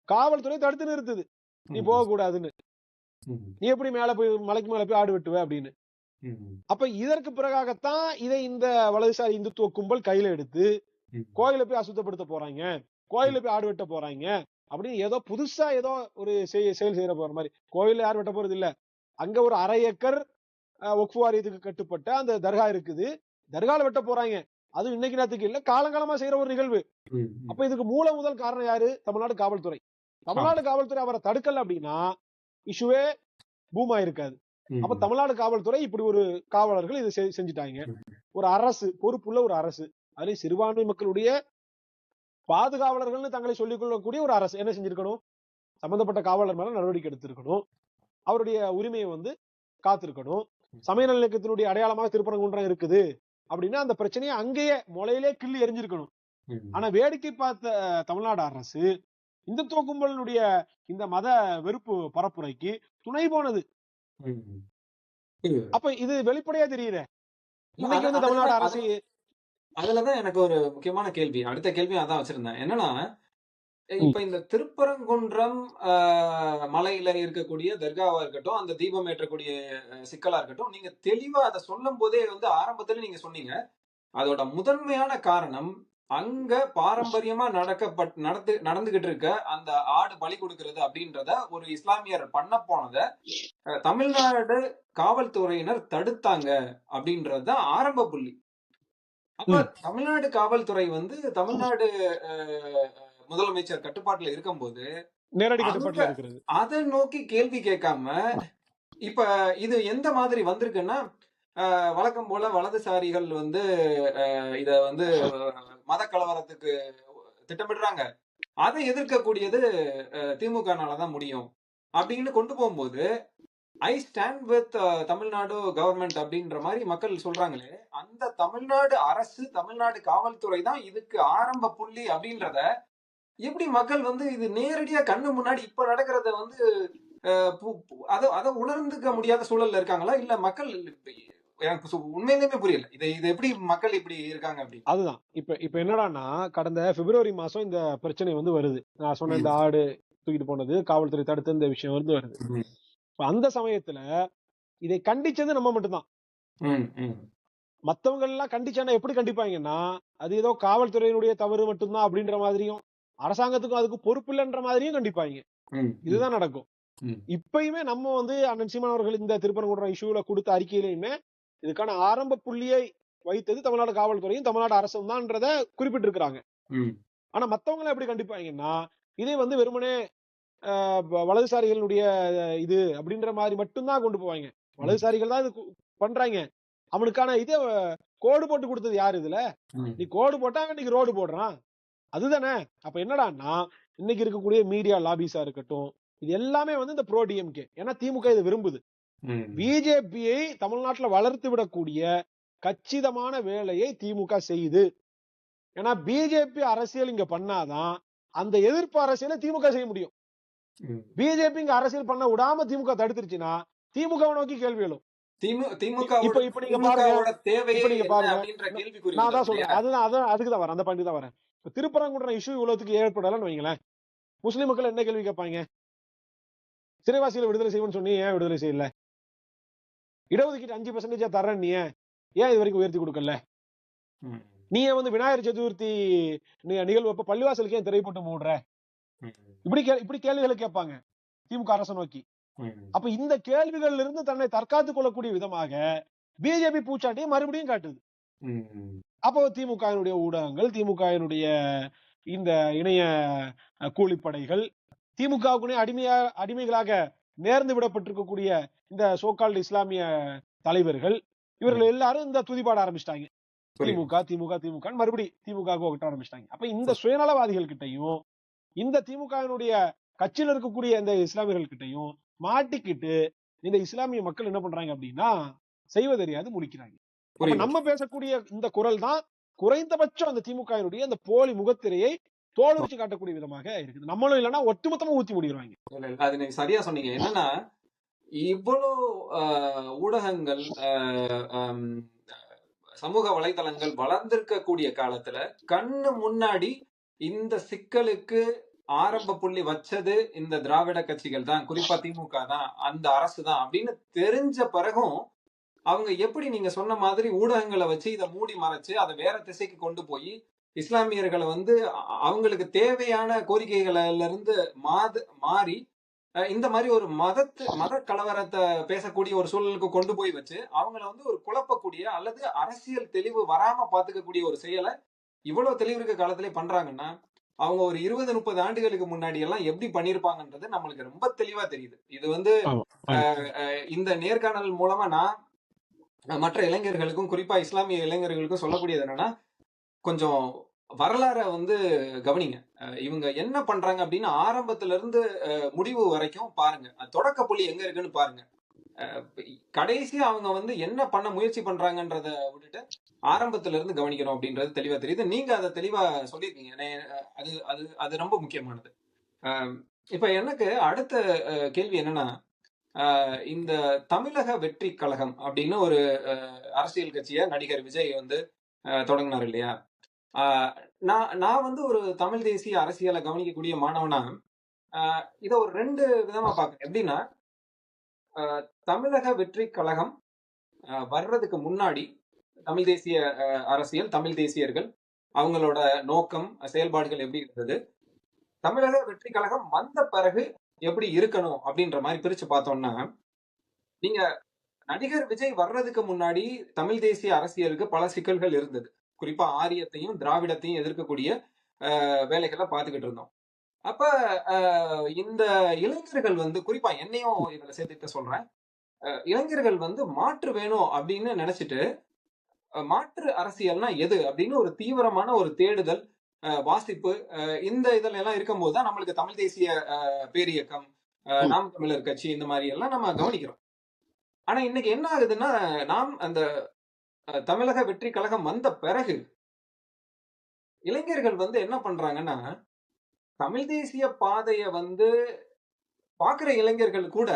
காவல்துறை தடுத்து நிறுத்துது, நீ போக கூடாதுன்னு. நீ எப்படி மேல போய் மலைக்கு மேல போய் ஆடு வெட்டுவ அப்படின்னு. அப்ப இதற்கு பிறகாகத்தான் இதை இந்த வலதுசாரி இந்துத்துவ கும்பல் கையில எடுத்து கோயில போய் அசுத்தப்படுத்த போறாங்க, கோயில போய் ஆடு வெட்ட போறாங்க அப்படின்னு ஏதோ புதுசா ஏதோ ஒரு செயல் செய்யற போற மாதிரி. கோயில யார் வெட்ட போறது இல்ல, அங்க ஒரு 1/2 ஏக்கர் வக்ஃப் வாரியத்துக்கு கட்டுப்பட்ட அந்த தர்கா இருக்குது, தர்கால வெட்ட போறாங்க. அது இன்னைக்கு நேரத்துக்கு இல்ல, காலங்காலமா செய்யற ஒரு நிகழ்வு. அப்ப இதுக்கு முதல் காரணம் யாரு? தமிழ்நாடு காவல்துறை. தமிழ்நாடு காவல்துறை அவரை தடுக்கல அப்படின்னா இஷ்யூவே பூமா இருக்காது. அப்ப தமிழ்நாடு காவல்துறை இப்படி ஒரு காவலர்கள் இது செஞ்சுட்டாங்க. ஒரு அரசு, பொறுப்புள்ள ஒரு அரசு, அதுலயும் சிறுபான்மை மக்களுடைய பாதுகாவலர்கள்னு தங்களை சொல்லிக் கொள்ளக்கூடிய ஒரு அரசு என்ன செஞ்சிருக்கணும்? சம்பந்தப்பட்ட காவலர் மேல நடவடிக்கை எடுத்திருக்கணும், அவருடைய உரிமையை வந்து காத்திருக்கணும். சமய நல்லிணக்கத்தினுடைய அடையாளமாக திருப்பரங்குன்றம் இருக்குது அப்படின்னா அந்த பிரச்சனையை அங்கேயே முளையிலே கிள்ளி எரிஞ்சிருக்கணும். ஆனா வேடிக்கை பார்த்த தமிழ்நாடு அரசு இந்துத்துவ கும்பலினுடைய இந்த மத வெறுப்பு பரப்புரைக்கு துணை போனது. அப்ப இது வெளிப்படையா தெரியுது. இன்னைக்கு வந்து தமிழ்நாடு அரசு அதுலதான் எனக்கு ஒரு முக்கியமான கேள்வி, அடுத்த கேள்வி அதான் வச்சிருந்தேன். என்னன்னா, இப்ப இந்த திருப்பரங்குன்றம் மலையில இருக்கக்கூடிய தர்காவா இருக்கட்டும், அந்த தீபம் ஏற்றக்கூடிய சிக்கலா இருக்கட்டும், நீங்க தெளிவா அதை சொல்லும் போதே வந்து ஆரம்பத்துல நீங்க சொன்னீங்க, அதோட முதன்மையான காரணம் அங்க பாரம்பரியமா நடந்துகிட்டு இருக்க அந்த ஆடு பலி கொடுக்கிறது அப்படின்றத ஒரு இஸ்லாமியர் பண்ண போனத தமிழ்நாடு காவல்துறையினர் தடுத்தாங்க அப்படின்றதுதான் ஆரம்ப புள்ளி. அப்ப தமிழ்நாடு காவல்துறை வந்து தமிழ்நாடு முதலமைச்சர் கட்டுப்பாட்டுல இருக்கும்போது நேரடி கட்டுப்பாட்டுல இருக்கிறது, அதை நோக்கி கேள்வி கேட்காம இப்ப இது எந்த மாதிரி வந்திருக்குன்னா, வழக்கம் போல வலதுசாரிகள் வந்து இத வந்து மத கலவரத்துக்கு திட்டமிடுறாங்க, அதை எதிர்க்கக்கூடியது திமுகனாலதான் முடியும் அப்படின்னு கொண்டு போகும்போது I stand with Tamil Nadu government அப்படின்ற மாதிரி மக்கள் சொல்றாங்களே, அந்த தமிழ்நாடு அரசு, தமிழ்நாடு காவல்துறை தான் இதுக்கு ஆரம்ப புள்ளி அப்படின்றத எப்படி மக்கள் வந்து இது நேரடியா கண்ணு முன்னாடி இப்ப நடக்கிறத வந்து அதை உணர்ந்துக்க முடியாத சூழல்ல இருக்காங்களா? இல்ல மக்கள் எனக்கு உண்மையிலுமே புரியல, இது எப்படி மக்கள் இப்படி இருக்காங்க அப்படி. அதுதான் இப்ப என்னடான்னா, கடந்த பிப்ரவரி மாசம் இந்த பிரச்சனை வந்து வருது. நான் சொன்ன இந்த ஆடு தூக்கிட்டு போனது, காவல்துறை தடுத்த இந்த விஷயம் வந்து வருது. அந்த சமயத்துல இதை கண்டிச்சது நம்ம மட்டும்தான். மத்தவங்க எல்லாம் கண்டிச்சானா எப்படி கண்டிப்பாங்கன்னா, அது ஏதோ காவல்துறையினுடைய தவறு மட்டும்தான் அப்படின்ற மாதிரியும், அரசாங்கத்துக்கும் அதுக்கு பொறுப்பு இல்லைன்ற மாதிரியும் கண்டிப்பாங்க. இதுதான் நடக்கும். இப்பயுமே நம்ம வந்து அண்ணன் சீமான் அவர்கள் இந்த திருப்பரங்குன்றம் இஷ்யூல கொடுத்த அறிக்கையிலுமே இதுக்கான ஆரம்ப புள்ளியை வைத்தது தமிழ்நாடு காவல்துறையும் தமிழ்நாடு அரசும் தான்ன்றத குறிப்பிட்டிருக்கிறாங்க. ஆனா மத்தவங்க எப்படி கண்டிப்பாங்கன்னா, இதை வந்து வெறுமனே வலதுசாரிகளுடைய இது அப்படின்ற மாதிரி மட்டும்தான் கொண்டு போவாங்க. வலதுசாரிகள் தான் இது பண்றாங்க. அவனுக்கான இதை கோடு போட்டு கொடுத்தது யாரு? இதுல நீ கோடு போட்டா இன்னைக்கு ரோடு போடுறான், அதுதானே. அப்ப என்னடான்னா, இன்னைக்கு இருக்கக்கூடிய மீடியா லாபிஸா இருக்கட்டும், இது எல்லாமே வந்து இந்த ப்ரோ டிஎம்கே. ஏன்னா திமுக இதை விரும்புது. பிஜேபியை தமிழ்நாட்டுல வளர்த்து விடக்கூடிய கச்சிதமான வேலையை திமுக செய்யுது. ஏன்னா பிஜேபி அரசியல் இங்க பண்ணாதான் அந்த எதிர்ப்பு அரசியலை திமுக செய்ய முடியும். பிஜேபி இங்க அரசியல் பண்ண விடாம திமுக தடுத்துருச்சுன்னா திமுக நோக்கி கேள்வி எழும். இப்ப நீங்க பாருங்க, நான் தான் சொல்றேன், அதுக்குதான் வரேன், அந்த பாயிண்ட் தான் வரேன். திருப்பரங்குன்றம் இஷ்யூ இவ்வளவுக்கு ஏற்படலன்னு வைங்களேன், முஸ்லிம் மக்கள் என்ன கேள்வி கேட்பாங்க? சிறைவாசிகளை விடுதலை செய்வோம்னு சொன்னி ஏன் விடுதலை செய்யல? இடஒதுக்கீட்டு 5% தர்றேன், நீ ஏன் இது வரைக்கும் உயர்த்தி கொடுக்கல? நீ வந்து விநாயகர் சதுர்த்தி நிகழ்வு பள்ளிவாசலுக்கு ஏன் திரை போட்டு மூடுற? இப்படி கேள்விகளை கேட்பாங்க திமுக அரசை நோக்கி. அப்ப இந்த கேள்விகள்ல இருந்து தன்னை தற்காத்துக் கொள்ளக்கூடிய விதமாக பிஜேபி பூச்சாட்டியை மறுபடியும் காட்டுது. அப்போ திமுகவினுடைய ஊடகங்கள், திமுகவினுடைய இந்த இணைய கூலிப்படைகள், திமுகவுக்குனே அடிமைகளாக நேர்ந்து விடப்பட்டிருக்கக்கூடிய இந்த சோகால்டு இஸ்லாமிய தலைவர்கள், இவர்கள் எல்லாரும் இந்த துதிபாட ஆரம்பிச்சிட்டாங்க. திமுக திமுக திமுக மறுபடி திமுக ஒட்ட ஆரம்பிச்சிட்டாங்க. அப்ப இந்த சுயநலவாதிகள் கிட்டையும் இந்த திமுகவினுடைய கட்சியில் இருக்கக்கூடிய இந்த இஸ்லாமியர்கள் கிட்டையும் மாட்டிக்கிட்டு இந்த இஸ்லாமிய மக்கள் என்ன பண்றாங்க அப்படின்னா செய்வதறியாது முடிக்கிறாங்க. அப்ப நம்ம பேசக்கூடிய இந்த குரல் தான் குறைந்தபட்சம் அந்த திமுகவினுடைய அந்த போலி முகத்திரையை தோல் வச்சு காட்டக்கூடிய விதமாக இருக்குது. நம்மளும் இல்லைன்னா ஒட்டுமொத்தமா ஊத்தி முடிடுவாங்க. அது நீங்க சரியா சொன்னீங்க. என்னன்னா இவ்வளவு ஊடகங்கள், சமூக வலைதளங்கள் வளர்ந்திருக்கக்கூடிய காலத்துல கண்ணு முன்னாடி இந்த சிக்கலுக்கு ஆரம்ப புள்ளி வச்சது இந்த திராவிட கட்சிகள் தான், குறிப்பா திமுக தான், அந்த அரசு தான் அப்படின்னு தெரிஞ்ச பிறகும் அவங்க எப்படி நீங்க சொன்ன மாதிரி ஊடகங்களை வச்சு இதை மூடி மறைச்சு அதை வேற திசைக்கு கொண்டு போய் இஸ்லாமியர்களை வந்து அவங்களுக்கு தேவையான கோரிக்கைகள்ல இருந்து மாறி இந்த மாதிரி ஒரு மத கலவரத்தை பேசக்கூடிய ஒரு சூழலுக்கு கொண்டு போய் வச்சு அவங்கள வந்து ஒரு குழப்பக்கூடிய அல்லது அரசியல் தெளிவு வராம பாத்துக்கக்கூடிய ஒரு செயலை இவ்வளவு தெளிவு இருக்க காலத்திலே பண்றாங்கன்னா அவங்க ஒரு 20-30 ஆண்டுகளுக்கு முன்னாடி எல்லாம் எப்படி பண்ணிருப்பாங்கன்றது நம்மளுக்கு ரொம்ப தெளிவா தெரியுது. இது வந்து இந்த நேர்காணல் மூலமா நான் மற்ற இளைஞர்களுக்கும் குறிப்பா இஸ்லாமிய இளைஞர்களுக்கும் சொல்லக்கூடியது என்னன்னா, கொஞ்சம் வரலாற வந்து கவனிங்க. இவங்க என்ன பண்றாங்க அப்படின்னு ஆரம்பத்துல இருந்து முடிவு வரைக்கும் பாருங்க. தொடக்க புள்ளி எங்க இருக்குன்னு பாருங்க. கடைசியா அவங்க வந்து என்ன பண்ண முயற்சி பண்றாங்கன்றத விட்டுட்டு ஆரம்பத்துல இருந்து கவனிக்கணும் அப்படின்றது தெளிவா தெரியுது. நீங்க அதை தெளிவா சொல்லியிருக்கீங்க. அது அது அது ரொம்ப முக்கியமானது. இப்ப எனக்கு அடுத்த கேள்வி என்னன்னா, இந்த தமிழக வெற்றி கழகம் அப்படின்னு ஒரு அரசியல் கட்சியை நடிகர் விஜய் வந்து தொடங்கினார் இல்லையா? நான் வந்து ஒரு தமிழ் தேசிய அரசியலை கவனிக்கக்கூடிய மாணவனா இதை ஒரு 2 விதமா பாக்குறேன். எப்படின்னா, தமிழக வெற்றி கழகம் வர்றதுக்கு முன்னாடி தமிழ் தேசிய அரசியல், தமிழ் தேசியர்கள், அவங்களோட நோக்கம், செயல்பாடுகள் எப்படி இருந்தது, தமிழக வெற்றி கழகம் வந்த பிறகு எப்படி இருக்கணும் அப்படின்ற மாதிரி பிரிச்சு பார்த்தோம்னா, நீங்க நடிகர் விஜய் வர்றதுக்கு முன்னாடி தமிழ் தேசிய அரசியலுக்கு பல சிக்கல்கள் இருந்தது. குறிப்பா ஆரியத்தையும் திராவிடத்தையும் எதிர்க்கக்கூடிய வேலைகளை பார்த்துக்கிட்டு இருந்தோம். அப்ப இந்த இளைஞர்கள் வந்து, குறிப்பா என்னையும் இதுல சேர்த்துட்டு சொல்றேன், இளைஞர்கள் வந்து மாற்று வேணும் அப்படின்னு நினைச்சிட்டு மாற்று அரசியல்னா எது அப்படின்னு ஒரு தீவிரமான ஒரு தேடுதல், வாசிப்பு, இந்த இதுல எல்லாம் இருக்கும்போது தான் நம்மளுக்கு தமிழ் தேசிய பேரியக்கம், நாம் தமிழர் கட்சி, இந்த மாதிரி எல்லாம் நம்ம கவனிக்கிறோம். ஆனா இன்னைக்கு என்ன ஆகுதுன்னா, நாம் அந்த தமிழக வெற்றி கழகம் வந்த பிறகு இளைஞர்கள் வந்து என்ன பண்றாங்கன்னா, தமிழ் தேசிய பாதையை வந்து பாக்குற இளைஞர்கள் கூட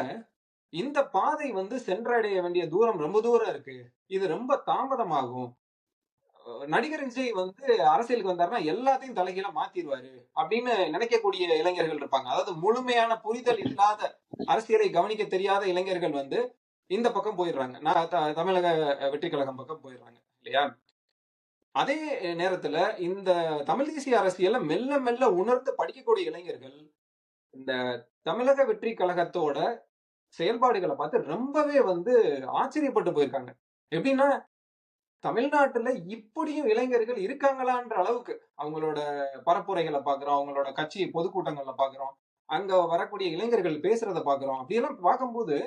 இந்த பாதை வந்து சென்றடைய வேண்டிய தூரம் ரொம்ப தூரம் இருக்கு, இது ரொம்ப தாமதமாகும், நடிகர் விஜய் வந்து அரசியலுக்கு வந்தாருன்னா எல்லாத்தையும் தலைகீழ மாத்திடுவாரு அப்படின்னு நினைக்கக்கூடிய இளைஞர்கள் இருப்பாங்க. அதாவது முழுமையான புரிதல் இல்லாத, அரசியலை கவனிக்க தெரியாத இளைஞர்கள் வந்து இந்த பக்கம் போயிடுறாங்க, தமிழக வெற்றி கழகம் பக்கம் போயிடுறாங்க இல்லையா? அதே நேரத்துல இந்த தமிழ் தேசிய அரசியல மெல்ல மெல்ல உணர்ந்து படிக்கக்கூடிய இளைஞர்கள் இந்த தமிழக வெற்றி கழகத்தோட செயல்பாடுகளை பார்த்து ரொம்பவே வந்து ஆச்சரியப்பட்டு போயிருக்காங்க. எப்படின்னா, தமிழ்நாட்டுல இப்படியும் இளைஞர்கள் இருக்காங்களான்ற அளவுக்கு அவங்களோட பரப்புரைகளை பாக்குறோம், அவங்களோட கட்சி பொதுக்கூட்டங்கள்ல பாக்குறோம், அங்க வரக்கூடிய இளைஞர்கள் பேசுறத பாக்குறோம். அப்படியெல்லாம் பார்க்கும்போது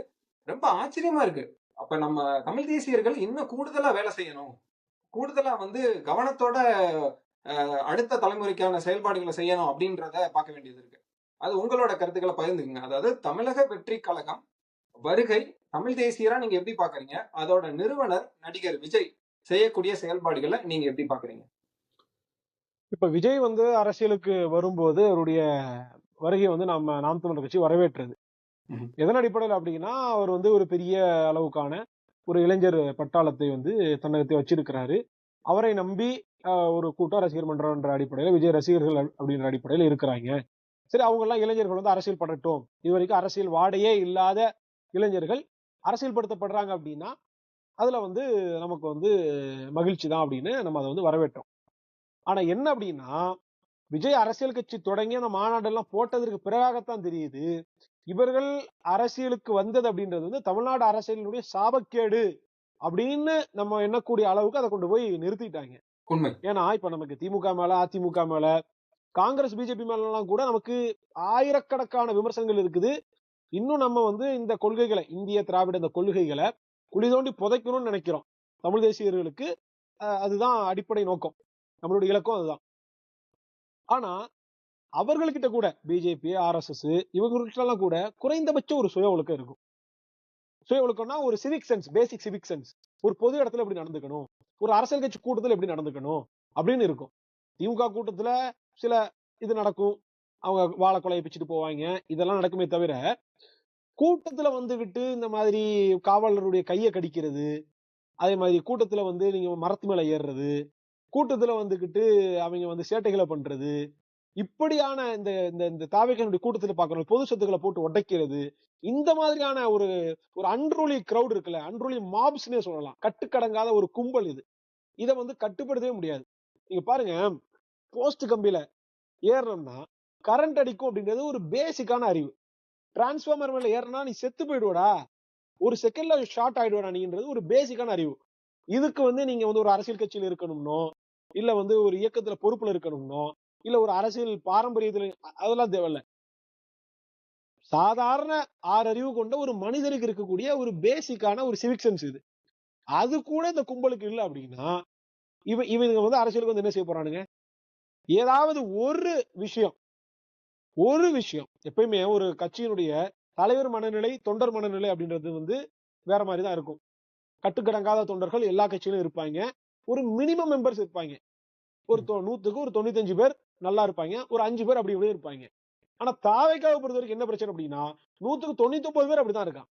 ரொம்ப ஆச்சரியமா இருக்கு. அப்ப நம்ம தமிழ் தேசியர்கள் இன்னும் கூடுதலா வேலை செய்யணும், கூடுதலா வந்து கவனத்தோட அடுத்த தலைமுறைக்கான செயல்பாடுகளை செய்யணும் அப்படின்றத பார்க்க வேண்டியது இருக்கு. அது உங்களோட கருத்துக்களை பகிர்ந்துக்குங்க. அதாவது தமிழக வெற்றி கழகம் வருகை, தமிழ் தேசியரா நீங்க எப்படி பாக்குறீங்க, அதோட நிறுவனர் நடிகர் விஜய் செய்யக்கூடிய செயல்பாடுகளை நீங்க எப்படி பாக்குறீங்க? இப்ப விஜய் வந்து அரசியலுக்கு வரும்போது அவருடைய வருகை வந்து நாம் தமிழர் கட்சி வரவேற்றது. எதன் அடிப்படையில் அப்படின்னா, அவர் வந்து ஒரு பெரிய அளவுக்கான ஒரு இளைஞர் பட்டாளத்தை வந்து தன்னகத்தை வச்சிருக்கிறாரு. அவரை நம்பி ஒரு கூட்டம் ரசிகர் மன்றம் என்ற அடிப்படையில் விஜய் ரசிகர்கள் அப்படின்ற அடிப்படையில் இருக்கிறாங்க. சரி, அவங்க எல்லாம் இளைஞர்கள் வந்து அரசியல் படட்டும், இதுவரைக்கும் அரசியல் வாடையே இல்லாத இளைஞர்கள் அரசியல் படுத்தப்படுறாங்க அப்படின்னா அதுல வந்து நமக்கு வந்து மகிழ்ச்சி தான் அப்படின்னு நம்ம அதை வந்து வரவேற்றோம். ஆனா என்ன அப்படின்னா, விஜய் அரசியல் கட்சி தொடங்கி அந்த மாநாடு எல்லாம் போட்டதற்கு பிறகாகத்தான் தெரியுது, இவர்கள் அரசியலுக்கு வந்தது அப்படின்றது வந்து தமிழ்நாடு அரசியலினுடைய சாபக்கேடு அப்படின்னு நம்ம எண்ணக்கூடிய அளவுக்கு அதை கொண்டு போய் நிறுத்திட்டாங்க. உண்மை. ஏன்னா இப்ப நமக்கு திமுக மேல, அதிமுக மேல, காங்கிரஸ், பிஜேபி மேல எல்லாம் கூட நமக்கு ஆயிரக்கணக்கான விமர்சனங்கள் இருக்குது. இன்னும் நம்ம வந்து இந்த கொள்கைகளை, இந்திய திராவிட இந்த கொள்கைகளை குழி தோண்டி புதைக்கணும்னு நினைக்கிறோம். தமிழ் தேசியர்களுக்கு அதுதான் அடிப்படை நோக்கம், நம்மளுடைய இலக்கம் அதுதான். ஆனா அவர்கள்கிட்ட கூட பிஜேபி, RSS இவங்ககிட்ட எல்லாம் கூட குறைந்தபட்ச ஒரு சுய ஒழுக்கம் இருக்கும். சுய ஒழுக்கம்னா ஒரு சிவிக் சென்ஸ், பேசிக் சிவிக் சென்ஸ். ஒரு பொது இடத்துல எப்படி நடந்துக்கணும், ஒரு அரசியல் கட்சி கூட்டத்துல எப்படி நடந்துக்கணும் அப்படின்னு இருக்கும். திமுக கூட்டத்துல சில இது நடக்கும், அவங்க வாழை கொலையை பிச்சுட்டு போவாங்க, இதெல்லாம் நடக்குமே தவிர கூட்டத்துல வந்துகிட்டு இந்த மாதிரி காவலருடைய கையை கடிக்கிறது, அதே மாதிரி கூட்டத்துல வந்து நீங்க மரத்து மேல ஏறுறது, கூட்டத்துல வந்துகிட்டு அவங்க வந்து சேட்டைகளை பண்றது, இப்படியான இந்த இந்த தாவேக்கனுடைய கூட்டத்துல பாக்குறோம் பொது சொத்துக்களை போட்டு உடைக்கிறது, இந்த மாதிரியான ஒரு ஒரு அன்ரூலி கிரௌட் இருக்குல்ல, அன்ரூலி மாப்ஸ்னே சொல்லலாம், கட்டுக்கடங்காத ஒரு கும்பல் இது. இதை வந்து கட்டுப்படுத்தவே முடியாது. நீங்க பாருங்க, போஸ்ட் கம்பியில ஏறணும்னா கரண்ட் அடிக்கும் அப்படின்றது ஒரு பேசிக்கான அறிவு. டிரான்ஸ்பார்மர் மேல ஏறினா நீ செத்து போயிடுவடா, ஒரு செகண்ட்ல ஷார்ட் ஆயிடுவடா நீன்றது ஒரு பேசிக்கான அறிவு. இதுக்கு வந்து நீங்க வந்து ஒரு அரசியல் கட்சியில் இருக்கணும்னோ, இல்ல வந்து ஒரு இயக்கத்துல பொறுப்புல இருக்கணும்னோ, இல்ல ஒரு அரசியல் பாரம்பரியத்துல அதெல்லாம் தேவையில்ல. சாதாரண 6 அறிவு கொண்ட ஒரு மனிதனுக்கு இருக்கக்கூடிய ஒரு பேசிக்கான ஒரு சிவிக் சென்ஸ் இது. அது கூட இந்த கும்பலுக்கு இல்ல அப்படின்னா இவங்க வந்து அரசியலுக்கு வந்து என்ன செய்ய போறானுங்க? ஏதாவது ஒரு விஷயம் எப்பயுமே ஒரு கட்சியினுடைய தலைவர் மனநிலை, தொண்டர் மனநிலை அப்படின்றது வந்து வேற மாதிரி தான் இருக்கும். கட்டுக்கடங்காத தொண்டர்கள் எல்லா கட்சியிலும் இருப்பாங்க. ஒரு மினிமம் மெம்பர்ஸ் இருப்பாங்க. ஒரு 100க்கு ஒரு 95 பேர் நல்லா இருப்பாங்க, ஒரு 5 பேர் அப்படி இப்படி இருப்பாங்க. ஆனா தாவேக்காவை பொறுத்த வரைக்கும் என்ன பிரச்சனை அப்படின்னா 100க்கு 99 பேர் அப்படிதான் இருக்கான்.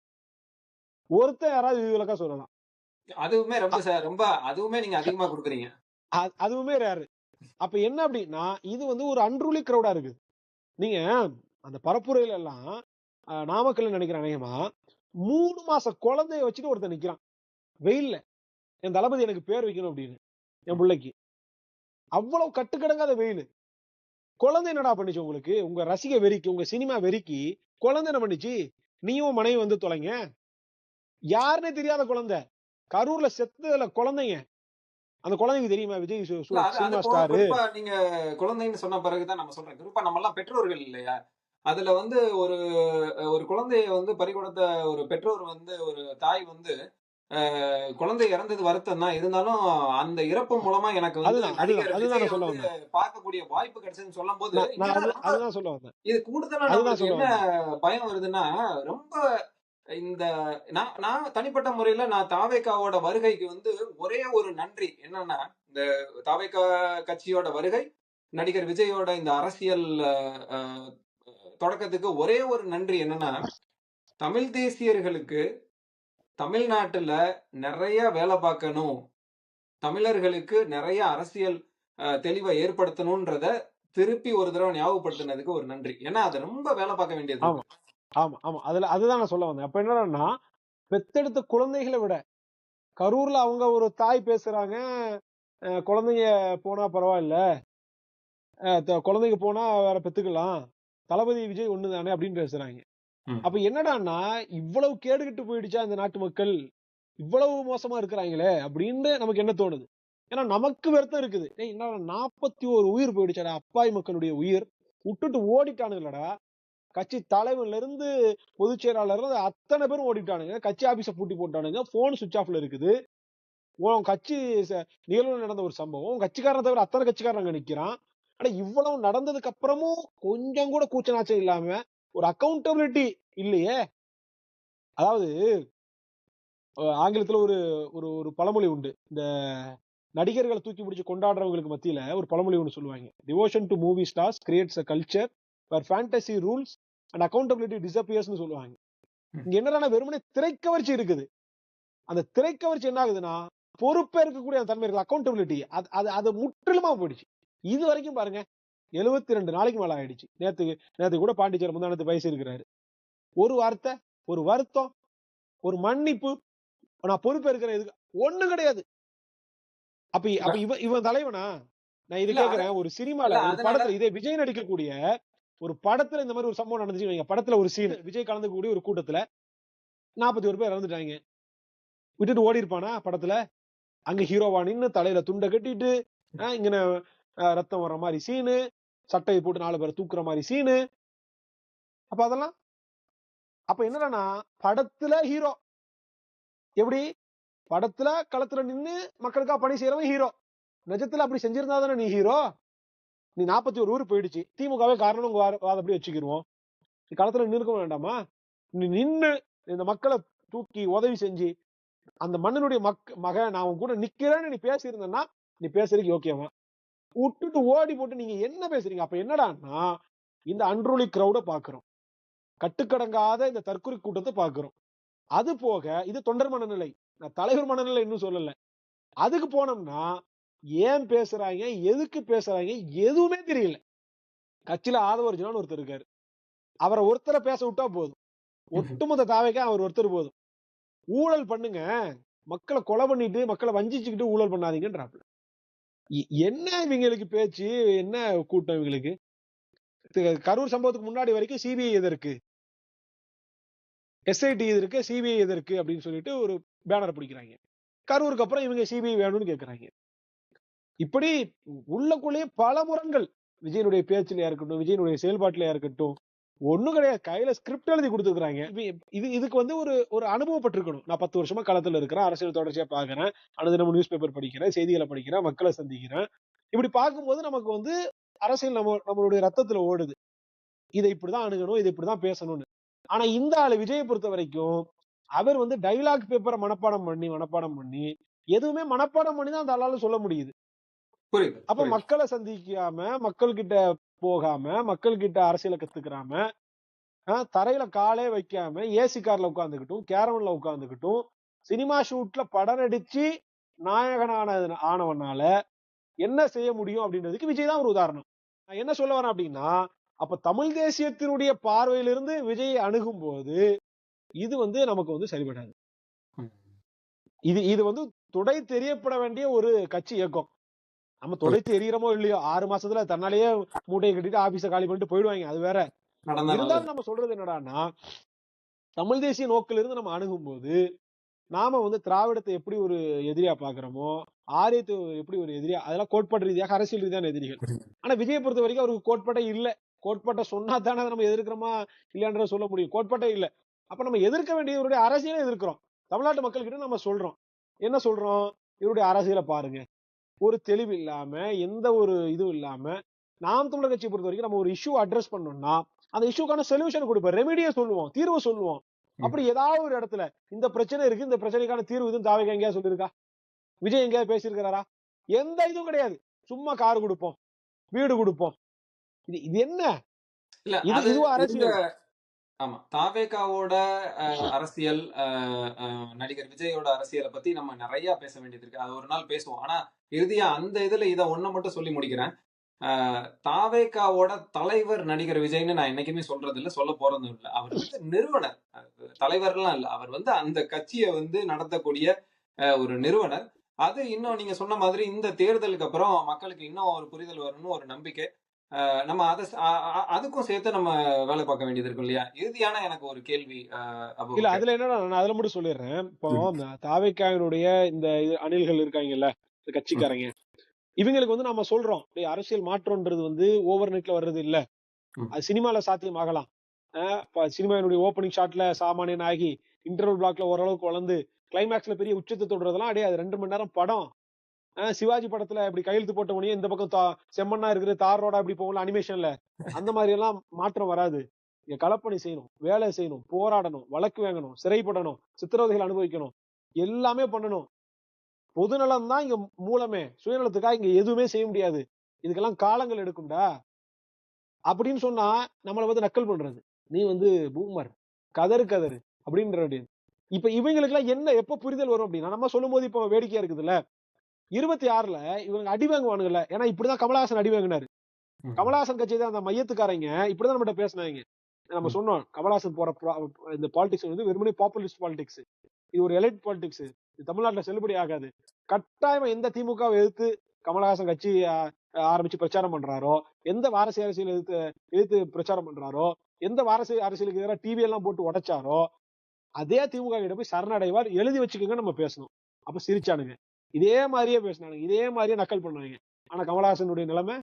ஒருத்தன் யாராவது விதிவிலக்கா சொல்லலாம். அதுவுமே ரொம்ப அதுவுமே நீங்க அதிகமா கொடுக்குறீங்க. அதுவுமே ரேரு. அப்ப என்ன அப்படின்னா இது வந்து ஒரு அன்ரூலி கிரௌடா இருக்குது. நீங்க அந்த பரப்புரையில எல்லாம் நாமக்கல் நினைக்கிறேன் அநேகமா 3 மாச குழந்தைய வச்சுட்டு ஒருத்தன் நிக்கிறான் வெயில்ல. என் தளபதி எனக்கு பேர் வைக்கணும் அப்படின்னு என் பிள்ளைக்கு. அவ்வளவு கட்டுக்கடங்காத வெயில். குழந்தை என்னடா பண்ணிச்சு உங்களுக்கு? உங்க ரசிக வெறிக்கு, உங்க சினிமா வெறிக்கு குழந்தை என்ன பண்ணிச்சு? நீயும் மனைவி வந்து தொலைங்க. யாருன்னே தெரியாத குழந்தை, கரூர்ல செத்ததுல குழந்தைங்க. அந்த குழந்தைக்கு தெரியுமா விஜய் சினிமா ஸ்டார்? நீங்க குழந்தைன்னு சொன்ன பிறகுதான் நம்ம சொல்றேன், குறிப்பா நம்ம எல்லாம் பெற்றோர்கள் இல்லையா? அதுல வந்து ஒரு ஒரு குழந்தைய வந்து பறிகொடுத்த ஒரு பெற்றோர் வந்து ஒரு தாய் வந்து குழந்தை இறந்தது வருத்தம் தான். இருந்தாலும் அந்த இறப்பு மூலமா எனக்கு வந்து நடிகர் விஜயை வந்து பார்க்கக்கூடிய வாய்ப்பு கிடைச்சதுன்னு சொல்லும் போது அதுதான் சொல்ல வந்தேன். இது கூடுதலா நமக்கு என்ன பயம் வருதுன்னா, ரொம்ப இந்த நான் தனிப்பட்ட முறையில நான் தாவேக்காவோட வருகைக்கு வந்து ஒரே ஒரு நன்றி என்னன்னா, இந்த தாவேக்கா கட்சியோட வருகை, நடிகர் விஜயோட இந்த அரசியல் தொடக்கத்துக்கு ஒரே ஒரு நன்றி என்னன்னா, தமிழ் தேசியர்களுக்கு தமிழ்நாட்டுல நிறைய வேலை பார்க்கணும், தமிழர்களுக்கு நிறைய அரசியல் தெளிவை ஏற்படுத்தணும்ன்றத திருப்பி ஒரு தடவை ஞாபகப்படுத்தினதுக்கு ஒரு நன்றி. ஏன்னா அது ரொம்ப வேலை பார்க்க வேண்டியது. ஆமா ஆமா, அதுதான் நான் சொல்ல வந்தேன். அப்ப என்னன்னா, பெத்தெடுத்த குழந்தைகளை விட கரூர்ல அவங்க ஒரு தாய் பேசுறாங்க, குழந்தைங்க போனா பரவாயில்ல, குழந்தைங்க போனா வேற பெத்துக்கலாம், தளபதி விஜய் ஒண்ணுதானே அப்படின்னு பேசுறாங்க. அப்ப என்னடான்னா இவ்வளவு கேடுகிட்டு போயிடுச்சா இந்த நாட்டு மக்கள், இவ்வளவு மோசமா இருக்கிறாங்களே அப்படின்னு நமக்கு என்ன தோணுது. ஏன்னா நமக்கு வருத்தம் இருக்குது. என்ன 41 உயிர் போயிடுச்சாடா, அப்பாவி மக்களுடைய உயிர் விட்டுட்டு ஓடிட்டானுங்களடா. கட்சி தலைவர்ல இருந்து பொதுச் செயலாளர் இருந்து அத்தனை பேரும் ஓடிட்டானுங்க. கட்சி ஆபீஸ பூட்டி போட்டானுங்க. போன் சுவிட்ச் ஆஃப்ல இருக்குது. உன் கட்சி நிகழ்வு நடந்த ஒரு சம்பவம், கட்சிக்காரனை தவிர அத்தனை காரங்க அங்க நிக்கிறான். ஆனா இவ்வளவு நடந்ததுக்கு அப்புறமும் கொஞ்சம் கூட கூச்சநாச்சம் இல்லாம ஒரு அக்கௌண்டபிலிட்டி இல்லையே. அதாவது ஆங்கிலத்துல ஒரு ஒரு ஒரு பழமொழி உண்டு. இந்த நடிகர்களை தூக்கி பிடிச்சு கொண்டாடுறவங்களுக்கு மத்தியில ஒரு பழமொழி ஒன்று சொல்லுவாங்க. Devotion to movie stars creates a culture where fantasy rules and accountability disappears னு சொல்லுவாங்க. இங்க என்னன்னா வெறுமனே திரைக்கவர்ச்சி இருக்குது. அந்த திரைக்கவர்ச்சி என்ன ஆகுதுன்னா பொறுப்பேற்கக்கூடிய அந்த தன்மை இருக்கு, அக்கௌண்டபிலிட்டி அது முற்றிலுமா போயிடுச்சு. இது வரைக்கும் பாருங்க 72 நாளைக்கு மேல ஆயிடுச்சு. நேத்து கூட பாண்டிச்சேரி முந்தானத்து வயசு இருக்கிறாரு. ஒரு வார்த்தை, ஒரு வருத்தம், ஒரு மன்னிப்பு, நான் பொறுப்பேற்கிறேன் எதுக்கு ஒண்ணு கிடையாது. அப்ப இவன் தலைவனா? நான் இது கேக்குறேன். ஒரு சினிமால ஒரு படத்துல இதே விஜய் நடிக்கக்கூடிய ஒரு படத்துல இந்த மாதிரி ஒரு சம்பவம் நடந்துச்சு வைங்க. படத்துல ஒரு சீன், விஜய் கலந்துக்கூடிய ஒரு கூட்டத்துல 41 பேர் இறந்துட்டாங்க. விட்டுட்டு ஓடி இருப்பானா படத்துல? அங்க ஹீரோவா நின்னு தலையில துண்ட கட்டிட்டு இங்கன ரத்தம் வர்ற மாதிரி சீனு, சட்டையை போட்டு 4 பேரை தூக்குற மாதிரி சீனு. அப்ப அதெல்லாம் அப்ப என்னன்னா படத்துல ஹீரோ எப்படி படத்துல களத்துல நின்னு மக்களுக்கா பணி செய்யறவன் ஹீரோ. நிஜத்துல அப்படி செஞ்சிருந்தா தானே நீ ஹீரோ. நீ 41 ஊர் போயிடுச்சு, திமுகவே காரணம் உங்க வாதப்படி வச்சுக்கிருவோம். நீ களத்துல நிற்க வேண்டாமா? நீ நின்னு இந்த மக்களை தூக்கி உதவி செஞ்சு அந்த மண்ணினுடைய மக நான் உன் கூட நிக்கிறேன்னு நீ பேசியிருந்தா நீ பேசுறதுக்கு யோக்கியமா? விட்டுட்டு ஓடி போட்டு நீங்க என்ன பேசுறீங்க? அப்ப என்னடான்னா இந்த அன்ரூலி கிரௌட பாக்குறோம், கட்டுக்கடங்காத இந்த தற்கொலை கூட்டத்தை பாக்குறோம். அது போக இது தொண்டர் மனநிலை, நான் தலைவர் மனநிலை இன்னும் சொல்லல. அதுக்கு போனோம்னா ஏன் பேசுறாங்க, எதுக்கு பேசுறாங்க, எதுவுமே தெரியல. கட்சியில ஆதவர்ஜுனான்னு ஒருத்தர் இருக்காரு, அவரை ஒருத்தரை பேச விட்டா போதும், ஒட்டுமொத்த தாவைக்கா அவர் ஒருத்தர் போதும். ஊழல் பண்ணுங்க, மக்களை கொலை பண்ணிட்டு மக்களை வஞ்சிச்சுக்கிட்டு ஊழல் பண்ணாதீங்கன்றாப்ல. என்ன இவங்களுக்கு பேச்சு, என்ன கூட்டம் இவங்களுக்கு? கரூர் சம்பவத்துக்கு முன்னாடி வரைக்கும் சிபிஐ எதற்கு, எஸ்ஐடி எதற்கு, சிபிஐ எதற்கு அப்படின்னு சொல்லிட்டு ஒரு பேனர் பிடிக்கிறாங்க. கரூருக்கு அப்புறம் இவங்க சிபிஐ வேணும்னு கேட்கிறாங்க. இப்படி உள்ளக்குள்ளேயே பல முரண்கள். விஜயனுடைய பேச்சுலயா இருக்கட்டும், விஜயனுடைய செயல்பாட்டுலயா இருக்கட்டும், ஒண்ணும் கிடையாது. கையில ஸ்கிரிப்ட் எழுதி கொடுத்துருக்காங்க. இதுக்கு வந்து ஒரு அனுபவப்பட்டிருக்கணும். நான் 10 வருஷமா களத்துல இருக்கிறேன், அரசியல் தொடர்ச்சியா பாக்குறேன், அனுதினமும் நியூஸ் பேப்பர் படிக்கிறேன், செய்திகளை படிக்கிறேன், மக்களை சந்திக்கிறேன். இப்படி பார்க்கும்போது நமக்கு வந்து அரசியல் நம்மளுடைய ரத்தத்துல ஓடுது. இதை இப்படிதான் அணுகணும், இதை இப்படிதான் பேசணும்னு. ஆனா இந்த ஆளு விஜயை பொறுத்த வரைக்கும் அவர் வந்து டைலாக் பேப்பரை மனப்பாடம் பண்ணி எதுவுமே மனப்பாடம் பண்ணி தான் அந்த ஆளால சொல்ல முடியுது. அப்ப மக்களை சந்திக்காம, மக்கள் கிட்ட போகாம, மக்கள் கிட்ட அரசியலை கத்துக்கிறாம, தரையில காலே வைக்காம ஏசி கார்ல உட்கார்ந்துகிட்டும், கேரவன்ல உட்கார்ந்துகிட்டும், சினிமா ஷூட்ல படம் நடிச்சு ஆனவனால என்ன செய்ய முடியும் அப்படின்றதுக்கு விஜய் தான் ஒரு உதாரணம். நான் என்ன சொல்ல வரேன் அப்படின்னா, அப்ப தமிழ் தேசியத்தினுடைய பார்வையிலிருந்து விஜய் அணுகும் போது இது வந்து நமக்கு வந்து சரிபடாது. இது வந்து தொடை தெரியப்பட வேண்டிய ஒரு கட்சி இயக்கம். நம்ம தொலைத்து எரியறமோ இல்லையோ 6 மாசத்துல தன்னாலேயே மூட்டையை கட்டிட்டு ஆபீஸ காலி பண்ணிட்டு போயிடுவாங்க, அது வேற. இருந்தாலும் நம்ம சொல்றது என்னடான்னா, தமிழ் தேசிய நோக்கில இருந்து நம்ம அணுகும் போது நாம வந்து திராவிடத்தை எப்படி ஒரு எதிரியா பாக்குறோமோ, ஆரியத்தை எப்படி ஒரு எதிரியா, அதெல்லாம் கோட்பாடு ரீதியாக அரசியல் ரீதியான எதிரிகள். ஆனா விஜயை பொறுத்த வரைக்கும் அவருக்கு கோட்பாட்டே இல்ல. கோட்பாட்டை சொன்னா தானே நம்ம எதிர்க்கிறோமா இல்லையான்ற சொல்ல முடியும். கோட்பாட்டே இல்ல. அப்ப நம்ம எதிர்க்க வேண்டியவருடைய அரசியலை எதிர்க்கிறோம். தமிழ்நாட்டு மக்கள் கிட்ட நம்ம சொல்றோம், என்ன சொல்றோம்? இவருடைய அரசியலை பாருங்க. ஒரு தெளிவு இல்லாம, எந்த ஒரு இதுவும் இல்லாம, நாம் தமிழர் கட்சியை பொறுத்த வரைக்கும் நம்ம ஒரு இஷ்யூ அட்ரஸ் பண்ணோம்னா அந்த இஷ்யூக்கான சொல்யூஷன் கொடுப்போம், ரெமிடியை சொல்லுவோம், தீர்வு சொல்லுவோம். அப்படி ஏதாவது ஒரு இடத்துல இந்த பிரச்சனை இருக்கு, இந்த பிரச்சனைக்கான தீர்வு இதுன்னு தாவேகா எங்கேயா சொல்லிருக்கா? விஜய் எங்கேயா பேசியிருக்கிறாரா? எந்த இதுவும் கிடையாது. சும்மா கார் கொடுப்போம், வீடு கொடுப்போம். இது என்ன? இதுவும் அரசியல். ஆமா, தாவேகாவோட அரசியல், நடிகர் விஜயோட அரசியலை பத்தி நம்ம நிறைய பேச வேண்டியது இருக்கு. அது ஒரு நாள் பேசுவோம். ஆனா இறுதியா அந்த இதுல இதை ஒன்ன மட்டும் சொல்லி முடிக்கிறேன். தாவேகாவோட தலைவர் நடிகர் விஜய்னு நான் என்னைக்குமே சொல்றது இல்ல, சொல்ல போறதும் இல்லை. அவர் வந்து நிறுவனர், தலைவர்லாம் இல்ல. அவர் வந்து அந்த கட்சியை வந்து நடத்தக்கூடிய ஒரு நிறுவனர். அது இன்னும் நீங்க சொன்ன மாதிரி இந்த தேர்தலுக்கு அப்புறம் மக்களுக்கு இன்னும் ஒரு புரிதல் வரும்னு ஒரு நம்பிக்கை. நம்ம அதுக்கும் சேர்த்து நம்ம வேலை பார்க்க வேண்டியது இருக்கும் இல்லையா? இறுதியான எனக்கு ஒரு கேள்வி. இல்ல அதுல என்னன்னா, நான் அதுல மட்டும் சொல்லிடுறேன். இப்போ தாவேகாவினுடைய இந்த அணில்கள் இருக்காங்கல்ல, இந்த கட்சிக்காரங்க, இவங்களுக்கு வந்து நம்ம சொல்றோம் அரசியல் மாற்றம்ன்றது வந்து ஓவர் நைட்ல வர்றது இல்ல, அது சினிமால சாத்தியம் ஆகலாம். சினிமாவினுடைய ஓப்பனிங் ஷாட்ல சாமானியன் ஆகி இன்டர்வல் பிளாக்ல ஓரளவுக்கு வளர்ந்து கிளைமேக்ஸ்ல பெரிய உச்சத்தை தொடுறதெல்லாம் அது 2 மணி நேரம் படம். சிவாஜி படத்துல இப்படி கையெழுத்து போட்ட உடனே இந்த பக்கம் செம்மண்ணா இருக்கிற தார் ரோடா இப்படி போகல அனிமேஷன்ல, அந்த மாதிரி எல்லாம் மாற்றம் வராது. இங்க களப்பணி செய்யணும், வேலை செய்யணும், போராடணும், வழக்கு வாங்கணும், சிறைப்படணும், சித்திரவதைகள் அனுபவிக்கணும், எல்லாமே பண்ணணும். பொதுநலம் தான் இங்க மூலமே. சுயநலத்துக்காக இங்க எதுவுமே செய்ய முடியாது. இதுக்கெல்லாம் காலங்கள் எடுக்கும்டா அப்படின்னு சொன்னா நம்மளை வந்து நக்கல் பண்றது, நீ வந்து பூமர், கதறு அப்படின்ற. இப்ப இவங்களுக்கு எல்லாம் என்ன எப்ப புரிதல் வரும் அப்படின்னா, நம்ம சொல்லும் போது இப்ப வேடிக்கையா இருக்குதுல்ல, 26ல இவங்க அடி வாங்குவானுங்கல்ல. ஏன்னா இப்படிதான் கமலஹாசன் அடி வாங்கினாரு. கமலஹாசன் கட்சி தான் அந்த மையத்துக்காரங்க இப்படிதான் நம்மகிட்ட பேசினாங்க. நம்ம சொன்னோம், கமலஹாசன் போற இந்த பாலிடிக்ஸ் வந்து வெறுமனே பாப்புலிஸ்ட் பாலிடிக்ஸ், இது ஒரு எலைட் பாலிடிக்ஸ், இது தமிழ்நாட்டுல செல்லுபடி ஆகாது. கட்டாயம் எந்த திமுகவை எதிர்த்து கமலஹாசன் கட்சி ஆரம்பிச்சு பிரச்சாரம் பண்றாரோ, எந்த வாரிசு அரசியல் எதிர்த்து எதிர்த்து பிரச்சாரம் பண்றாரோ, எந்த வாரிசு அரசியலுக்கு எதிராக டிவி எல்லாம் போட்டு உடைச்சாரோ, அதே திமுக கிட்ட போய் சரணடைவார். எழுதி வச்சுக்கோங்க, நம்ம பேசணும். அப்ப சிரிச்சானுங்க. இதே மாதிரியே பேசினானுங்க, இதே மாதிரியே நக்கல் பண்ணாங்க. ஆனா கமலஹாசனுடைய நிலைமை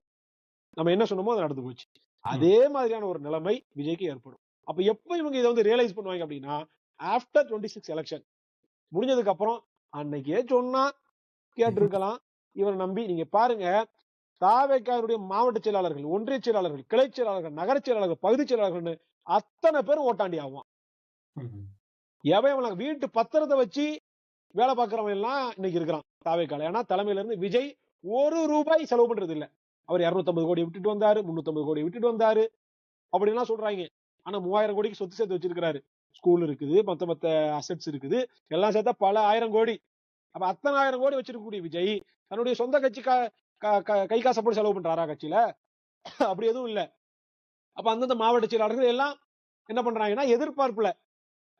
நம்ம என்ன சொன்னோமோ அது நடந்து போச்சு. அதே மாதிரியான ஒரு நிலைமை விஜய்க்கு ஏற்படும். அப்ப எப்ப இவங்க இதை வந்து ரியலைஸ் பண்ணுவாங்க அப்படின்னா, ஆஃப்டர் 26 எலெக்ஷன் முடிஞ்சதுக்கு அப்புறம், அன்னைக்கே சொன்னா கேட்டிருக்கலாம். இவரை நம்பி நீங்க பாருங்க, தாவேக்காருடைய மாவட்ட செயலாளர்கள், ஒன்றிய செயலாளர்கள், கிளை செயலாளர்கள், நகர செயலாளர்கள், பகுதி செயலாளர்கள் அத்தனை பேரும் ஓட்டாண்டி ஆகும். எவன் வீட்டு பத்திரத்தை வச்சு வேலை பார்க்கிறவன் எல்லாம் இன்னைக்கு இருக்கிறான் தாவேக்கால. ஏன்னா தலைமையில இருந்து விஜய் ₹1 செலவு பண்றது இல்ல. அவர் 250 கோடி விட்டுட்டு வந்தாரு, 350 கோடி விட்டுட்டு வந்தாரு அப்படின்லாம் சொல்றாங்க. ஆனா 3000 கோடிக்கு சொத்து சேர்த்து வச்சிருக்காரு. ஸ்கூல் இருக்குது, மத்த அசெட்ஸ் இருக்குது, எல்லாம் சேர்த்தா பல 1000 கோடி. அப்ப அத்தனை 1000 கோடி வச்சிருக்கக்கூடிய விஜய் தன்னுடைய சொந்த கட்சி கை காசப்படி செலவு பண்றாரா கட்சியில? அப்படி எதுவும் இல்ல. அப்ப அந்தந்த மாவட்ட செயலாளர்கள் எல்லாம் என்ன பண்றாங்கன்னா, எதிர்பார்ப்புல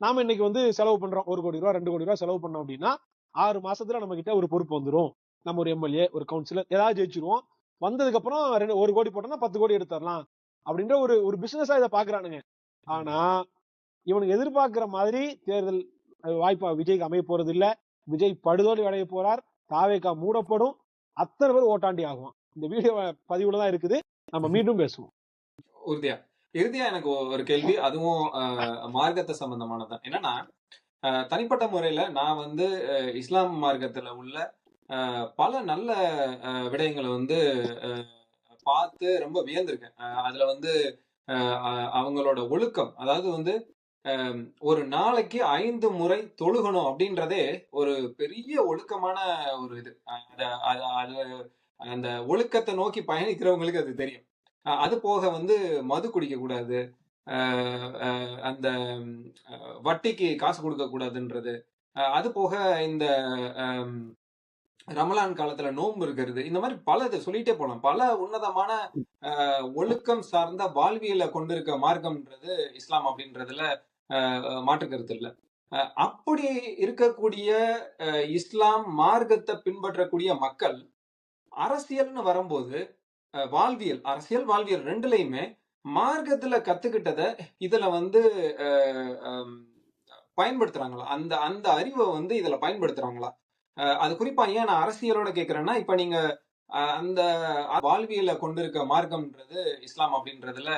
நாம இன்னைக்கு வந்து செலவு பண்றோம், ₹1 கோடி, ₹2 கோடி செலவு பண்ணோம் அப்படின்னா 6 மாசத்துல நம்ம கிட்ட ஒரு பொறுப்பு வந்துரும். நம்ம ஒரு எம்எல்ஏ, ஒரு கவுன்சிலர் ஏதாவது ஜெயிச்சிருவோம். வந்ததுக்கு அப்புறம் 1 கோடி போட்டோம்னா 10 கோடி எடுத்துடலாம் அப்படின்ற ஒரு பிசினஸா இதை பாக்குறானுங்க. ஆனா இவனுக்கு எதிர்பார்க்கிற மாதிரி தேர்தல் வாய்ப்பா விஜய்க்கு அமைய போறது இல்ல. விஜய் படுதோல்வி அடைய போறார். தாவேகா மூடப்படும். அத்தனை பேர் ஓட்டாண்டி ஆகும். இந்த வீடியோ பதிவுல தான் இருக்குது. நம்ம மீண்டும் பேசுவோம். இறுதியா எனக்கு ஒரு கேள்வி, அதுவும் மார்க்கத்தை சம்பந்தமானதான். என்னன்னா, தனிப்பட்ட முறையில நான் வந்து இஸ்லாம் மார்க்கத்துல உள்ள பல நல்ல விடயங்களை வந்து பார்த்து ரொம்ப வியந்திருக்கேன். அதுல வந்து அவங்களோட ஒழுக்கம், அதாவது வந்து ஒரு நாளைக்கு 5 முறை தொழுகணும் அப்படின்றதே ஒரு பெரிய ஒழுக்கமான ஒரு இது. அந்த ஒழுக்கத்தை நோக்கி பயணிக்கிறவங்களுக்கு அது தெரியும். அது போக வந்து மது குடிக்க கூடாது, அந்த வட்டிக்கு காசு கொடுக்க கூடாதுன்றது, அது போக இந்த ரமலான் காலத்துல நோன்பு இருக்கிறது, இந்த மாதிரி பல இது சொல்லிட்டே போலாம். பல உன்னதமான ஒழுக்கம் சார்ந்த வாழ்வியலை கொண்டிருக்க மார்க்கம்ன்றது இஸ்லாம் அப்படின்றதுல மாற்று கருத்து இல்லை. அப்படி இருக்கக்கூடிய இஸ்லாம் மார்க்கத்தை பின்பற்றக்கூடிய மக்கள் அரசியல்னு வரும்போது அரசியல் வாழ்வியல் ரெண்டுலையுமே மார்க்கத்துல கத்துக்கிட்டத இதுல வந்து பயன்படுத்துறாங்களா? அந்த அந்த அறிவை வந்து இதுல பயன்படுத்துறாங்களா? அது குறிப்பா ஏன் நான் அரசியலோட கேக்குறேன்னா, இப்ப நீங்க அந்த வாழ்வியலை கொண்டிருக்க மார்க்கம்ன்றது இஸ்லாம் அப்படின்றதுல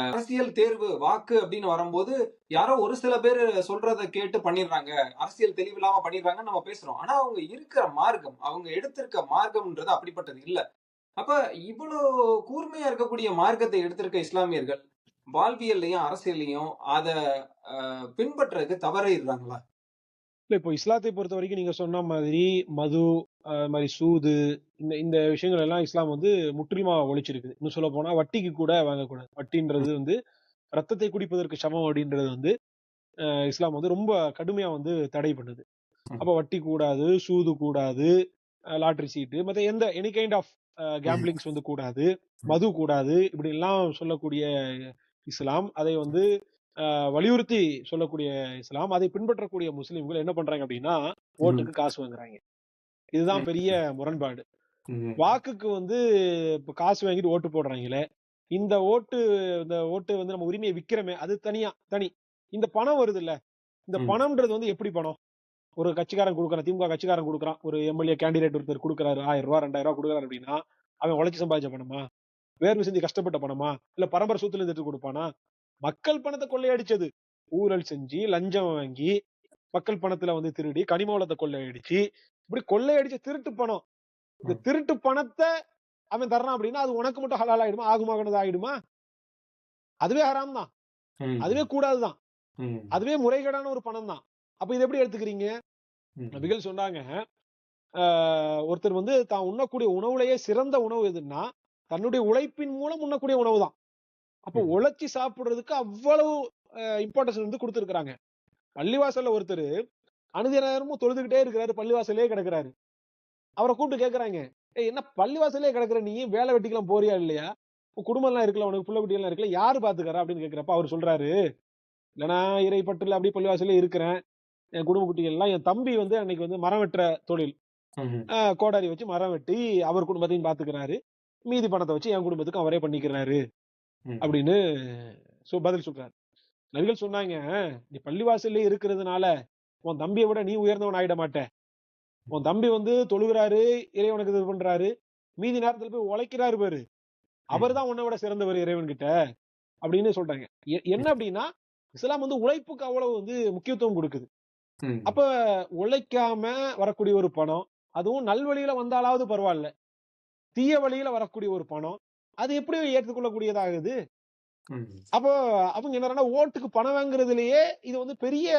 அரசியல் தேர்வு வாக்கு அப்படின்னு வரும்போது யாரோ ஒரு சில பேர் சொல்றதை கேட்டு பண்ணிடுறாங்க, அரசியல் தெளிவில்லாம பண்ணிடுறாங்கன்னு நம்ம பேசுறோம். ஆனா அவங்க இருக்கிற மார்க்கம், அவங்க எடுத்திருக்க மார்க்கம்ன்றது அப்படிப்பட்டது இல்ல. அப்ப இவ்வளவு கூர்மையா இருக்கக்கூடிய மார்க்கத்தை எடுத்திருக்க இஸ்லாமியர்கள் வாழ்வியல்லையும் அரசியல்லையும் அத பின்பற்றதுக்கு தவறிடுறாங்களா? இல்ல, இப்போ இஸ்லாத்தை பொறுத்த வரைக்கும் நீங்க சொன்ன மாதிரி மது, மாதிரி சூது, இந்த விஷயங்கள் எல்லாம் இஸ்லாம் வந்து முற்றிலுமா ஒழிச்சிருக்குது. இன்னும் சொல்ல போனா வட்டிக்கு கூட வாங்கக்கூடாது. வட்டின்றது வந்து ரத்தத்தை குடிப்பதற்கு சமம் அப்படின்றது வந்து இஸ்லாம் வந்து ரொம்ப கடுமையா வந்து தடை பண்ணுது. அப்ப வட்டி கூடாது, சூது கூடாது, லாட்டரி சீட்டு, மத்த எனி கைண்ட் ஆஃப் கேம்பிளிங்ஸ் வந்து கூடாது, மது கூடாது, இப்படி எல்லாம் சொல்லக்கூடிய இஸ்லாம், அதை வந்து வலியுறுத்தி சொல்லக்கூடிய இஸ்லாம், அதை பின்பற்றக்கூடிய முஸ்லிம்கள் என்ன பண்றாங்க அப்படின்னா, ஓட்டுக்கு காசு வாங்குறாங்க. இதுதான் பெரிய முரண்பாடு. வாக்குக்கு வந்து இப்ப காசு வாங்கிட்டு ஓட்டு போடுறாங்களே, இந்த ஓட்டு வந்து நம்ம உரிமையை விக்கிறோமே, அது தனி. இந்த பணம் வருது இல்ல, இந்த பணம்ன்றது வந்து எப்படி பணம்? ஒரு கட்சிக்காரன் கொடுக்கறான், திமுக கட்சிக்காரன் கொடுக்கறான், ஒரு எம்எல்ஏ கேண்டிடேட் ஒருத்தர் கொடுக்கறாரு, ₹1000 ₹2000 கொடுக்கறாரு அப்படின்னா, அவன் உழைச்சு சம்பாதிச்ச பணமா? வேர்வை சிந்தி கஷ்டப்பட்ட பணமா? இல்ல பரம்பரை சொத்துல இருந்துட்டு கொடுப்பானா? மக்கள் பணத்தை கொள்ளையடிச்சது, ஊழல் செஞ்சு, லஞ்சம் வாங்கி, மக்கள் பணத்துல வந்து திருடி, கனிம வளத்தை கொள்ளையடிச்சு, இப்படி கொள்ளையடிச்ச திருட்டு பணம். இந்த திருட்டு பணத்தை அவன் தர்றான் அப்படின்னா, அது உனக்கு மட்டும் ஹலால் ஆயிடுமா? ஆகுமாகனது ஆயிடுமா? அதுவே ஹராம் தான், அதுவே கூடாதுதான், அதுவே முறைகேடான ஒரு பணம் தான். அப்ப இது எப்படி எடுத்துக்கிறீங்க? நபிகள் சொன்னாங்க, ஒருத்தர் வந்து தான் உண்ணக்கூடிய உணவுலயே சிறந்த உணவு எதுன்னா தன்னுடைய உழைப்பின் மூலம் உண்ணக்கூடிய உணவு தான். அப்ப உழைச்சி சாப்பிடுறதுக்கு அவ்வளவு இம்பார்ட்டன்ஸ் வந்து கொடுத்திருக்கிறாங்க. பள்ளிவாசல்ல ஒருத்தர் அனுதினமும் தொழுதுகிட்டே இருக்கிறாரு, பள்ளிவாசலே கிடக்குறாரு. அவரை கூப்பிட்டு கேட்கறாங்க, என்ன பள்ளிவாசலே கிடக்குற, நீ வேலை வெட்டிக்கலாம் போறியா இல்லையா? குடும்பம் எல்லாம் இருக்குல்ல, உனக்கு புள்ள குட்டி எல்லாம் இருக்குல்ல, யாரு பாத்துக்கறா அப்படின்னு கேட்கிறப்ப அவர் சொல்றாரு, இல்லைன்னா இறை பட்டுல அப்படி பள்ளிவாசலே இருக்கிறேன், என் குடும்ப குட்டிகள் எல்லாம், என் தம்பி வந்து அன்னைக்கு வந்து மரம் வெட்டுற தொழில், கோடாரி வச்சு மரம் வெட்டி அவர் குடும்பத்தையும் பாத்துக்கிறாரு, மீதி பணத்தை வச்சு என் குடும்பத்துக்கு அவரே பண்ணிக்கிறாரு அப்படின்னு பதில் சொல்றாரு. நபிகள் சொன்னாங்க, நீ பள்ளிவாசல்ல இருக்கிறதுனால உன் தம்பியை விட நீ உயர்ந்தவன் ஆயிட மாட்ட. உன் தம்பி தொழுகிறாரு, இறைவனுக்கு இது பண்றாரு, மீதி நேரத்துல போய் உழைக்கிறாரு பாரு, அவர் தான் உன்னை விட சிறந்தவர் இறைவன் கிட்ட அப்படின்னு சொல்றாங்க. என்ன அப்படின்னா, இஸ்லாம் உழைப்புக்கு அவ்வளவு முக்கியத்துவம் கொடுக்குது. அப்ப உழைக்காம வரக்கூடிய ஒரு பணம், அதுவும் நல்வழியில வந்தாலாவது பரவாயில்ல, தீய வழியில வரக்கூடிய ஒரு பணம், அது எப்படி ஏற்றுக்கொள்ளக்கூடியதாகுது? அப்போ அவங்க என்ன ஓட்டுக்கு பணம் வாங்குறதுலயே இது பெரிய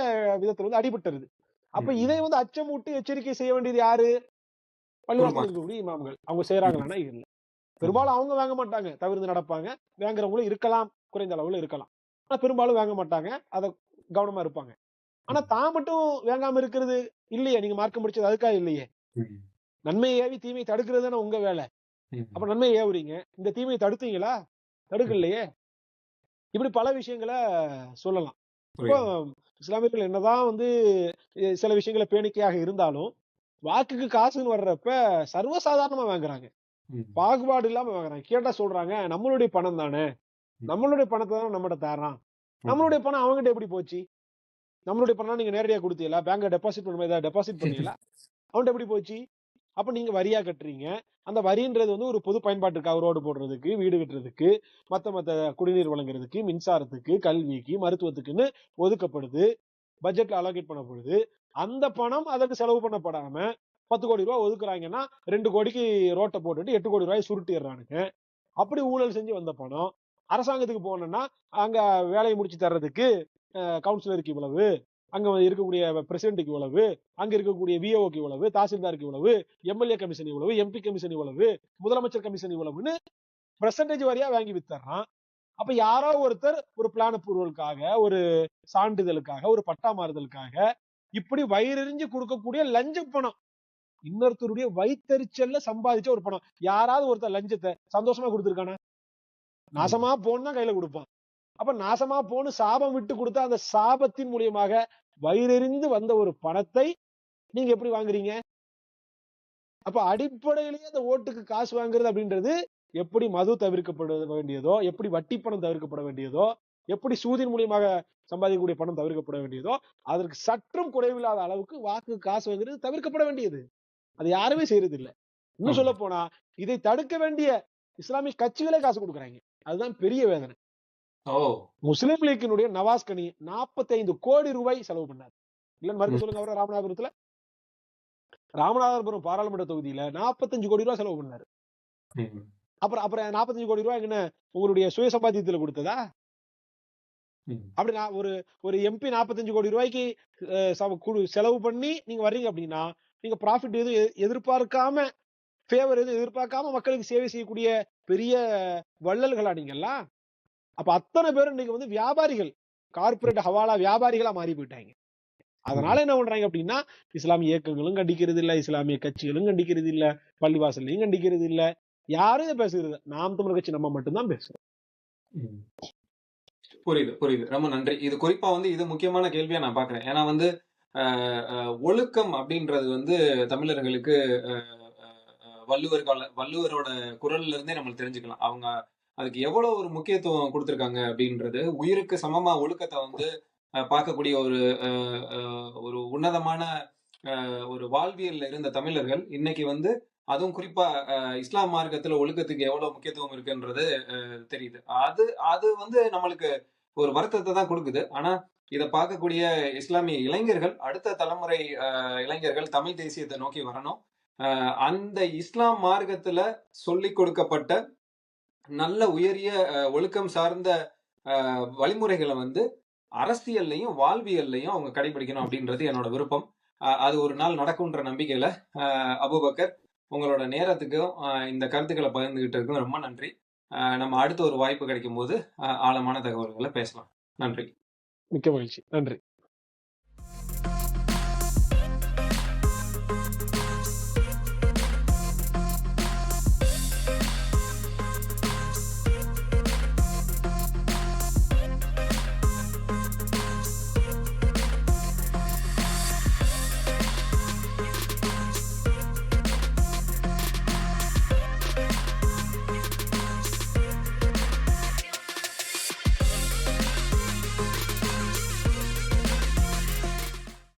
விதத்துல அடிபட்டுருது. அப்ப இதை அச்சமூட்டி எச்சரிக்கை செய்ய வேண்டியது யாரு? பள்ளிவாசல் இருக்கக்கூடிய இமாம்கள். அவங்க செய்யறாங்களான்னா இல்ல. பெரும்பாலும் அவங்க வாங்க மாட்டாங்க, தவிர்த்து நடப்பாங்க. வாங்குறவங்களும் இருக்கலாம், குறைந்த அளவுல இருக்கலாம். ஆனா பெரும்பாலும் வாங்க மாட்டாங்க, அத கவனமா இருப்பாங்க. ஆனா தான் மட்டும் வாங்காம இருக்கிறது இல்லையே, நீங்க மார்க்கம் முடிச்சது அதுக்காக இல்லையே. நன்மையை ஏவி தீமையை தடுக்கிறது தானே உங்க வேலை. அப்ப நன்மையை ஏவுறீங்க, இந்த தீமையை தடுத்தீங்களா? தடுக்கலையே. இப்படி பல விஷயங்களை சொல்லலாம். இப்போ இஸ்லாமியர்கள் என்னதான் சில விஷயங்களை பேணிக்கையாக இருந்தாலும், வாக்குக்கு காசுன்னு வர்றப்ப சர்வசாதாரணமா வாங்குறாங்க, பாகுபாடு இல்லாம வாங்குறாங்க. கேட்டா சொல்றாங்க, நம்மளுடைய பணம் தானே, நம்மளுடைய பணத்தை தானே நம்மகிட்ட தர்றான், நம்மளுடைய பணம் அவங்ககிட்ட எப்படி போச்சு? நம்மளுடைய பணம் நீங்க நேரடியா கொடுத்தீங்களா? பேங்க்ல டெபாசிட் பண்ணும்போது ஏதாவது டெபாசிட் பண்ணீங்களா? அவன்கிட்ட எப்படி போச்சு? அப்ப நீங்க வரியா கட்டுறீங்க. அந்த வரின்றது ஒரு பொது பயன்பாட்டுக்காக, ரோடு போடுறதுக்கு, வீடு கட்டுறதுக்கு, மத்த குடிநீர் வழங்குறதுக்கு, மின்சாரத்துக்கு, கல்விக்கு, மருத்துவத்துக்குன்னு ஒதுக்கப்படுது, பட்ஜெட்ல அலோகேட் பண்ணப்படுது. அந்த பணம் அதற்கு செலவு பண்ணப்படாம 10 கோடி ரூபாய் ஒதுக்குறாங்கன்னா 2 கோடிக்கு ரோட்டை போட்டுட்டு 8 கோடி ரூபாய் சுருட்டிடுறானுங்க. அப்படி ஊழல் செஞ்சு வந்த பணம் அரசாங்கத்துக்கு போனோம்னா, அங்க வேலையை முடிச்சு தர்றதுக்கு கவுன்சிலருக்கு இவ்வளவு, அங்க இருக்கக்கூடிய பிரசிடென்ட்டுக்கு இவ்வளவு, அங்க இருக்கக்கூடிய விஓக்கு இவ்வளவு, தாசில்தாருக்கு இவ்வளவு, எம்எல்ஏ கமிஷன் இவ்வளவு, எம்பி கமிஷன் இவ்வளவு, முதலமைச்சர் கமிஷன் இவ்வளவுன்னு பெர்சன்டேஜ் வாரியா வாங்கி வித்தர்றான். அப்ப யாரோ ஒருத்தர் ஒரு பிளான் அப்ரூவலுக்காக, ஒரு சான்றிதழுக்காக, ஒரு பட்டா மாறுதலுக்காக இப்படி வயிறெறிஞ்சு கொடுக்கக்கூடிய லஞ்ச பணம், இன்னொருத்தருடைய வயித்தெரிச்சல்ல சம்பாதிச்ச ஒரு பணம். யாராவது ஒருத்தர் லஞ்சத்தை சந்தோஷமா கொடுத்திருக்கானா? நாசமா போன்னு தான் கையில கொடுப்பான். அப்ப நாசமா போன்னு சாபம் விட்டு கொடுத்தா, அந்த சாபத்தின் மூலியமாக வயிறெறிந்து வந்த ஒரு பணத்தை நீங்க எப்படி வாங்குறீங்க? அப்ப அடிப்படையிலேயே அந்த ஓட்டுக்கு காசு வாங்குறது அப்படின்றது, எப்படி மது தவிர்க்கப்பட வேண்டியதோ, எப்படி வட்டி பணம் தவிர்க்கப்பட வேண்டியதோ, எப்படி சூதின் மூலியமாக சம்பாதிக்கக்கூடிய பணம் தவிர்க்கப்பட வேண்டியதோ, அதற்கு சற்றும் குறைவில்லாத அளவுக்கு வாக்கு காசு வாங்குறது தவிர்க்கப்பட வேண்டியது. அது யாருமே செய்யறது இல்ல. இன்னும் சொல்ல போனா, இதை தடுக்க வேண்டிய இஸ்லாமிய கட்சிகளே காசு கொடுக்குறாங்க. அதுதான் பெரிய வேதனை. முஸ்லிம் லீக்கினுடைய நவாஸ் கனி 45 கோடி ரூபாய் செலவு பண்ணார். இல்லன்னு மறுக்க சொல்லுங்க. அவரை ராமநாதபுரத்துல, ராமநாதபுரம் பாராளுமன்ற தொகுதியில 45 கோடி ரூபாய் செலவு பண்ணாரு. அப்புறம் 45 கோடி ரூபாய் என்ன உங்களுடைய சுய சம்பாத்தியத்துல கொடுத்ததா? அப்படி ஒரு எம்பி 45 கோடி ரூபாய்க்கு செலவு பண்ணி நீங்க வர்றீங்க அப்படின்னா, நீங்க ப்ராஃபிட் எதுவும் எதிர்பார்க்காம, ஃபேவர் எதுவும் எதிர்பார்க்காம மக்களுக்கு சேவை செய்யக்கூடிய பெரிய வள்ளல்களா நீங்கெல்லாம்? அப்ப அத்தனை பேரும் இன்னைக்கு வியாபாரிகள், கார்பரேட் ஹவாலா வியாபாரிகளா மாறி போயிட்டாங்க. அதனால என்ன பண்றாங்க அப்படின்னா, இஸ்லாமிய இயக்கங்களும் கண்டிக்கிறது இல்ல, இஸ்லாமிய கட்சிகளும் கண்டிக்கிறது இல்ல, பள்ளிவாசல்லையும் கண்டிக்கிறது இல்ல, யாரும் இதை பேசுறது? நாம் தமிழர் கட்சி நம்ம மட்டும்தான் பேசுறோம். புரியுது புரியுது, ரொம்ப நன்றி. இது குறிப்பா இது முக்கியமான கேள்வியா நான் பாக்குறேன். ஏன்னா ஒழுக்கம் அப்படின்றது தமிழர்களுக்கு வள்ளுவரோட குரல்ல இருந்தே நம்மளுக்கு தெரிஞ்சுக்கலாம். அவங்க அதுக்கு எவ்வளவு ஒரு முக்கியத்துவம் கொடுத்திருக்காங்க அப்படின்றது. உயிருக்கு சமமா ஒழுக்கத்தை பார்க்கக்கூடிய ஒரு உன்னதமான ஒரு வாழ்வியல்ல இருந்த தமிழர்கள் இன்னைக்கு அதுவும் குறிப்பா இஸ்லாம் மார்க்கத்துல ஒழுக்கத்துக்கு எவ்வளவு முக்கியத்துவம் இருக்குன்றது தெரியுது. அது நம்மளுக்கு ஒரு வருத்தத்தை தான் கொடுக்குது. ஆனா இதை பார்க்கக்கூடிய இஸ்லாமிய இளைஞர்கள், அடுத்த தலைமுறை இளைஞர்கள் தமிழ் தேசியத்தை நோக்கி வரணும். அந்த இஸ்லாம் மார்க்கத்துல சொல்லி கொடுக்கப்பட்ட நல்ல உயரிய ஒழுக்கம் சார்ந்த வழிமுறைகளை அரசியல்லையும் வாழ்வியல்லையும் அவங்க கடைபிடிக்கணும் அப்படின்றது என்னோட விருப்பம். அது ஒரு நாள் நடக்கும்ன்ற நம்பிக்கையில அபூபக்கர், உங்களோட நேரத்துக்கும் இந்த கருத்துக்களை பகிர்ந்துகிட்டதுக்கும் ரொம்ப நன்றி. நம்ம அடுத்த ஒரு வாய்ப்பு கிடைக்கும் போது ஆழமான தகவல்களை பேசலாம். நன்றி. மிக்க மகிழ்ச்சி. நன்றி.